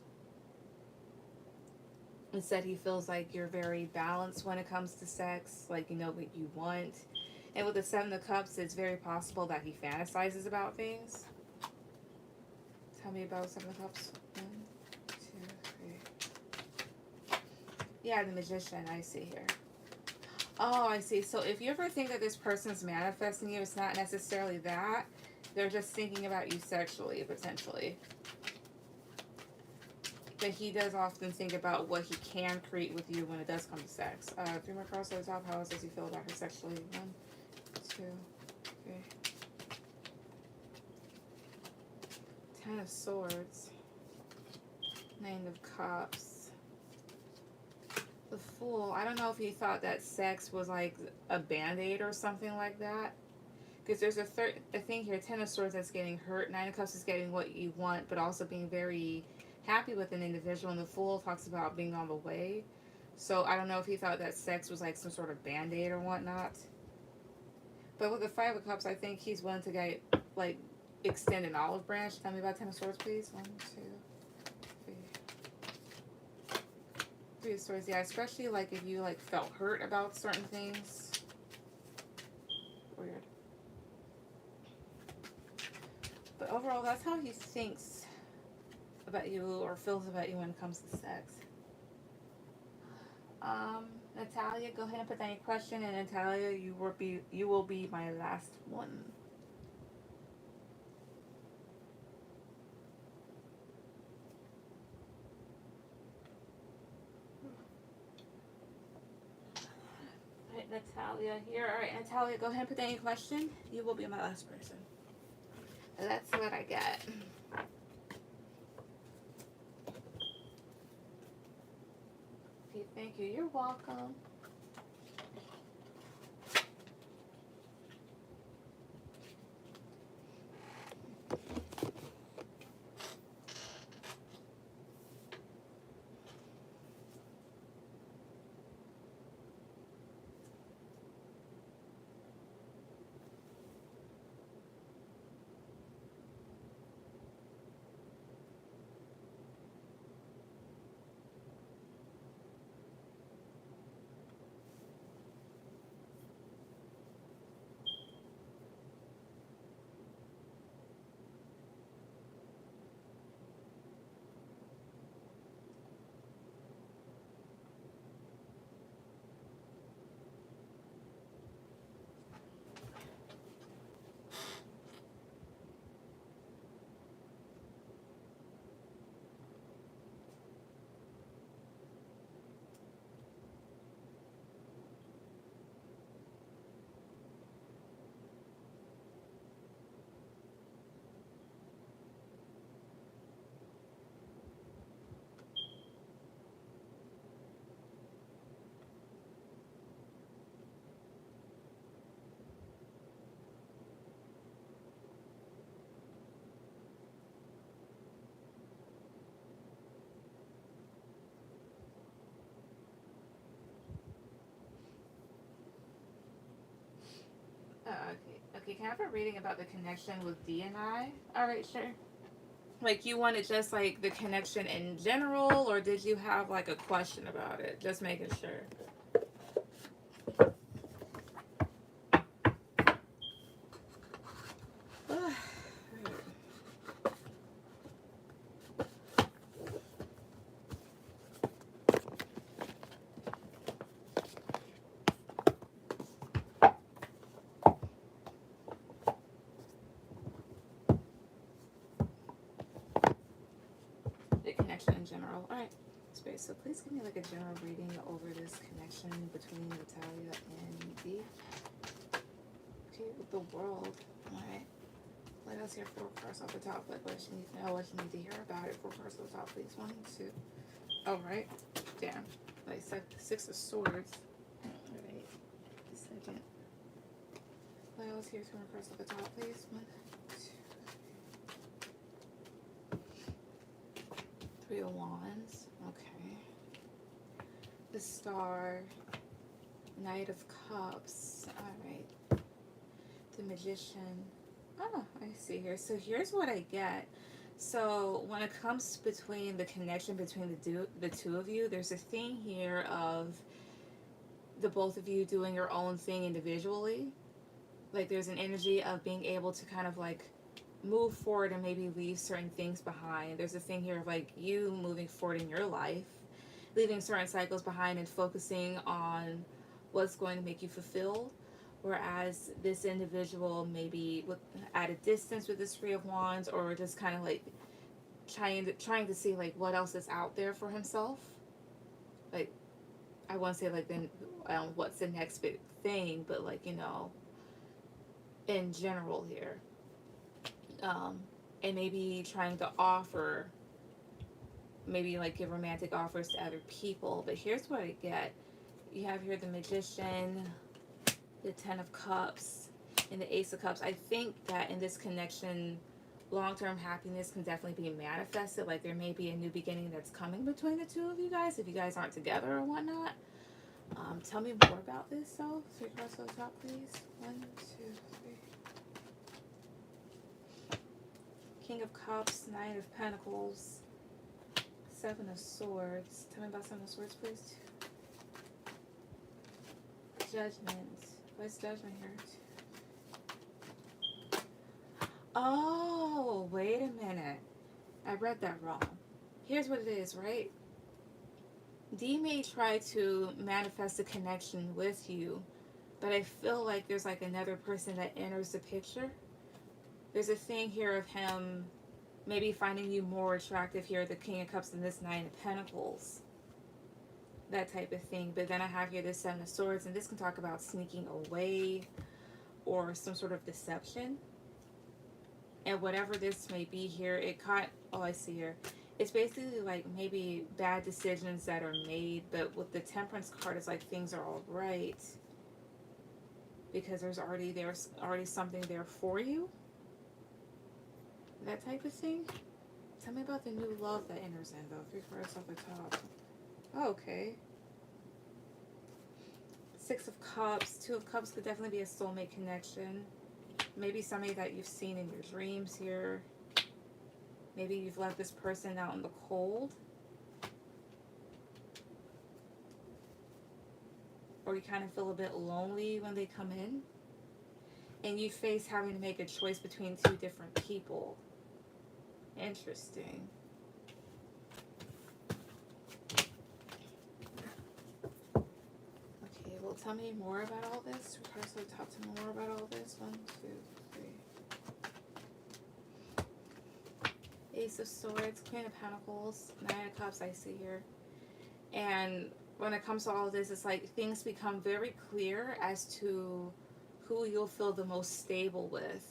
Instead, he feels like you're very balanced when it comes to sex, like you know what you want. And with the 7 of Cups, it's very possible that he fantasizes about things. Tell me about 7 of Cups. 1, 2, 3. Yeah, the Magician, I see here. Oh, I see. So if you ever think that this person's manifesting you, it's not necessarily that. They're just thinking about you sexually, potentially. But he does often think about what he can create with you when it does come to sex. 3 more cards on the top. How else does he feel about her sexually? 1, 2, 3. 10 of Swords. 9 of Cups. The Fool. I don't know if he thought that sex was like a band-aid or something like that. Because there's a thing here, 10 of Swords that's getting hurt. 9 of Cups is getting what you want, but also being very happy with an individual. And the Fool talks about being on the way. So I don't know if he thought that sex was like some sort of band-aid or whatnot. But with the Five of Cups, I think he's willing to get, like, extend an olive branch. Tell me about Ten of Swords, please. 1, 2, 3. 3 of Swords, yeah, especially, like, if you, like, felt hurt about certain things. Weird. But overall, that's how he thinks about you or feels about you when it comes to sex. Natalia, go ahead and put down your question, and Natalia, you will be my last one. Alright, Natalia here. Alright, Natalia, go ahead and put down your question. You will be my last person. That's what I got. Okay, thank you. You're welcome. Okay. Okay, can I have a reading about the connection with D and I? Alright, sure. Like, you wanted just, like, the connection in general, or did you have, like, a question about it? Just making sure. The connection in general. Alright. Space. So please give me like a general reading over this connection between Natalia and D. Okay, with the world. Alright. Let us hear 4 cards off the top. Like what you need to know, what you need to hear about it. 4 cards off the top, please. 1, 2. Alright. Damn. Like 6 of Swords. Alright. Second. Let us hear 2 more cards off the top, please. 1, 2. 3 of Wands. Okay. The Star. Knight of Cups. Alright. The Magician. Oh, I see here. So here's what I get. So when it comes between the connection between the two of you, there's a thing here of the both of you doing your own thing individually. Like there's an energy of being able to kind of like move forward and maybe leave certain things behind. There's a thing here of like you moving forward in your life, leaving certain cycles behind and focusing on what's going to make you fulfilled. Whereas this individual maybe at a distance with this 3 of Wands, or just kind of like trying to see like what else is out there for himself. Like I want to say like then what's the next big thing, but like in general here, and maybe trying to offer, maybe like give romantic offers to other people. But here's what I get: you have here the Magician, the 10 of Cups, and the Ace of Cups. I think that in this connection, long-term happiness can definitely be manifested. Like there may be a new beginning that's coming between the two of you guys if you guys aren't together or whatnot. Tell me more about this though. Three cards on the top, please. 1, 2, 3. King of Cups, Nine of Pentacles, Seven of Swords. Tell me about Seven of Swords, please. Judgment. What's Judgment here? Oh, wait a minute. I read that wrong. Here's what it is, right? D may try to manifest a connection with you, but I feel like there's like another person that enters the picture. There's a thing here of him maybe finding you more attractive here, the King of Cups and this Nine of Pentacles. That type of thing. But then I have here this Seven of Swords, and this can talk about sneaking away or some sort of deception. And whatever this may be here, it caught, oh, I see here. It's basically like maybe bad decisions that are made, but with the Temperance card, it's like things are all right because there's already something there for you. That type of thing. Tell me about the new love that enters in, though. 3 cards off the top. Oh, okay. Six of Cups. 2 of Cups could definitely be a soulmate connection. Maybe somebody that you've seen in your dreams here. Maybe you've left this person out in the cold. Or you kind of feel a bit lonely when they come in. And you face having to make a choice between 2 different people. Interesting. Okay, well, tell me more about all this. Cards on the top, tell me more about all this. 1, 2, 3. Ace of Swords, Queen of Pentacles, Nine of Cups, I see here. And when it comes to all of this, it's like things become very clear as to who you'll feel the most stable with.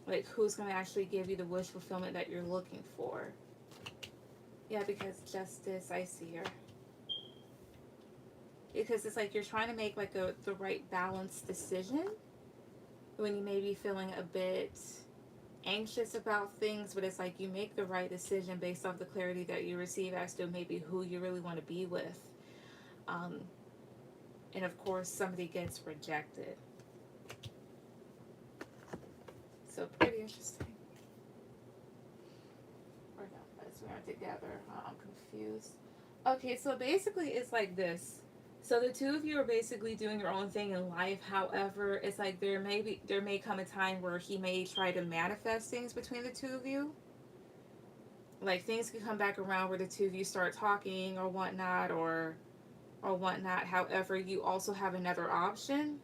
Like, who's going to actually give you the wish fulfillment that you're looking for. Yeah, because Justice, I see here. Because it's like you're trying to make like the right balanced decision when you may be feeling a bit anxious about things, but it's like you make the right decision based off the clarity that you receive as to maybe who you really want to be with. And of course, somebody gets rejected. So pretty interesting. We are together. I'm confused. Okay, so basically it's like this. So the 2 of you are basically doing your own thing in life. However, it's like there may come a time where he may try to manifest things between the 2 of you. Like things could come back around where the 2 of you start talking or whatnot or whatnot. However, you also have another option.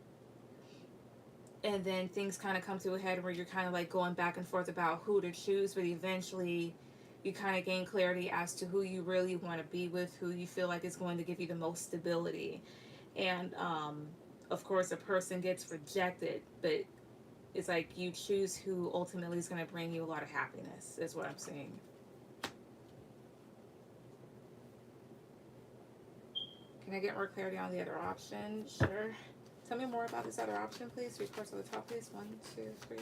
And then things kind of come to a head where you're kind of like going back and forth about who to choose, but eventually you kind of gain clarity as to who you really want to be with, who you feel like is going to give you the most stability. And of course, a person gets rejected, but it's like you choose who ultimately is going to bring you a lot of happiness, is what I'm saying. Can I get more clarity on the other option? Sure. Tell me more about this other option, please. 3 cards on the top, please. 1, 2, 3.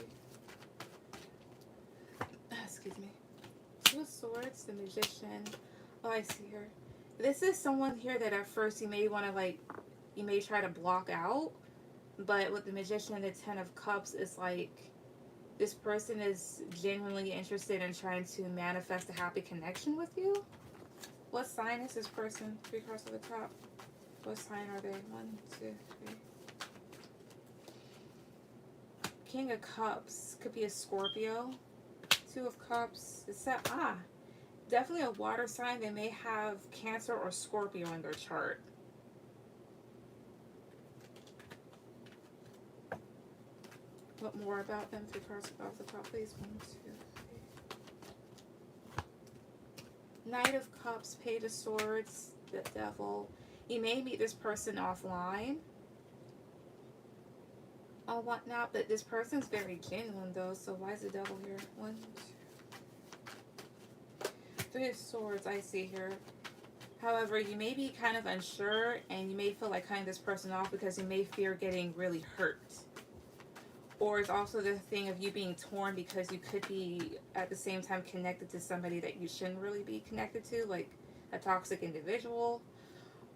Excuse me. 2 of Swords, the Magician. Oh, I see her. This is someone here that at first you may want to like, you may try to block out. But with the Magician and the 10 of Cups, it's like this person is genuinely interested in trying to manifest a happy connection with you. What sign is this person? 3 cards on the top. What sign are they? 1, 2, 3. King of Cups. Could be a Scorpio. 2 of Cups. It's that, definitely a water sign. They may have Cancer or Scorpio in their chart. What more about them? 3 cards off the top, please. 1, 2, 3. Knight of Cups, Page of Swords, the Devil. You may meet this person offline or whatnot, but this person's very genuine though, so why is the Devil here? 1, 2. 3 of Swords, I see here. However, you may be kind of unsure and you may feel like cutting this person off because you may fear getting really hurt. Or it's also the thing of you being torn because you could be at the same time connected to somebody that you shouldn't really be connected to, like a toxic individual.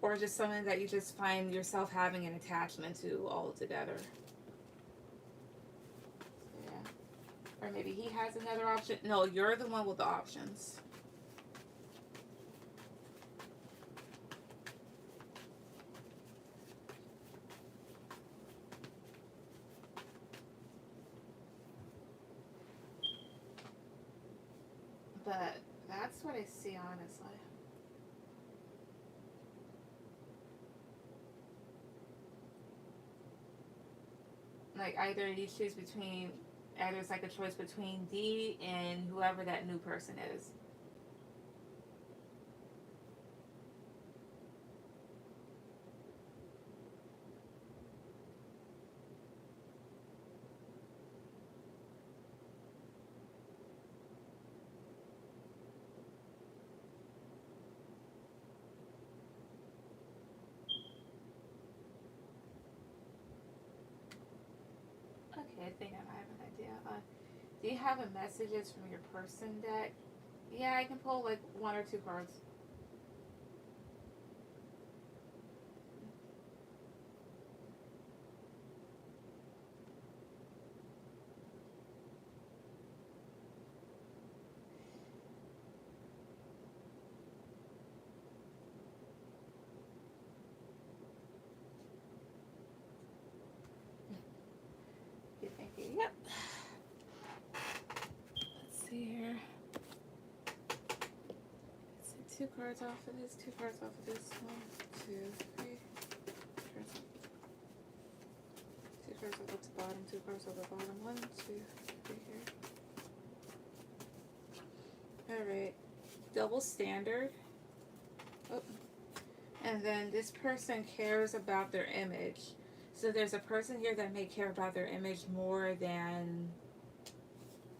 or just someone that you just find yourself having an attachment to altogether. Yeah. Or maybe he has another option. No, you're the one with the options. But that's what I see, honestly. Like either you choose between, either it's like a choice between D and whoever that new person is. Okay, I think I might have an idea. Do you have a messages from your person deck? Yeah, I can pull like one or two cards. You thinking? Yep. Let's see here. Let's see, two cards off of this, two cards off of this. One, two, three. Two cards off the bottom, two cards off the bottom. One, two, three here. Alright. Double standard. Oh. And then this person cares about their image. So there's a person here that may care about their image more than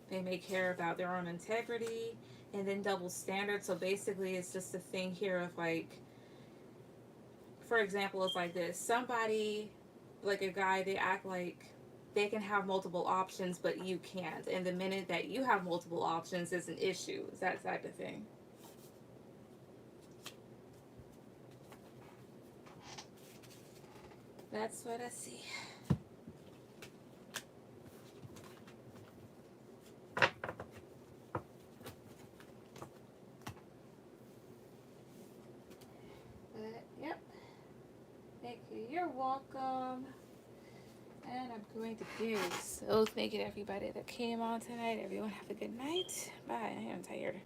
they may care about their own integrity. And then double standard. So basically it's just a thing here of like, for example, it's like this. Somebody, like a guy, they act like they can have multiple options, but you can't. And the minute that you have multiple options is an issue. It's that type of thing. That's what I see. But, yep. Thank you. You're welcome. And I'm going to do so. Thank you to everybody that came on tonight. Everyone have a good night. Bye. I am tired.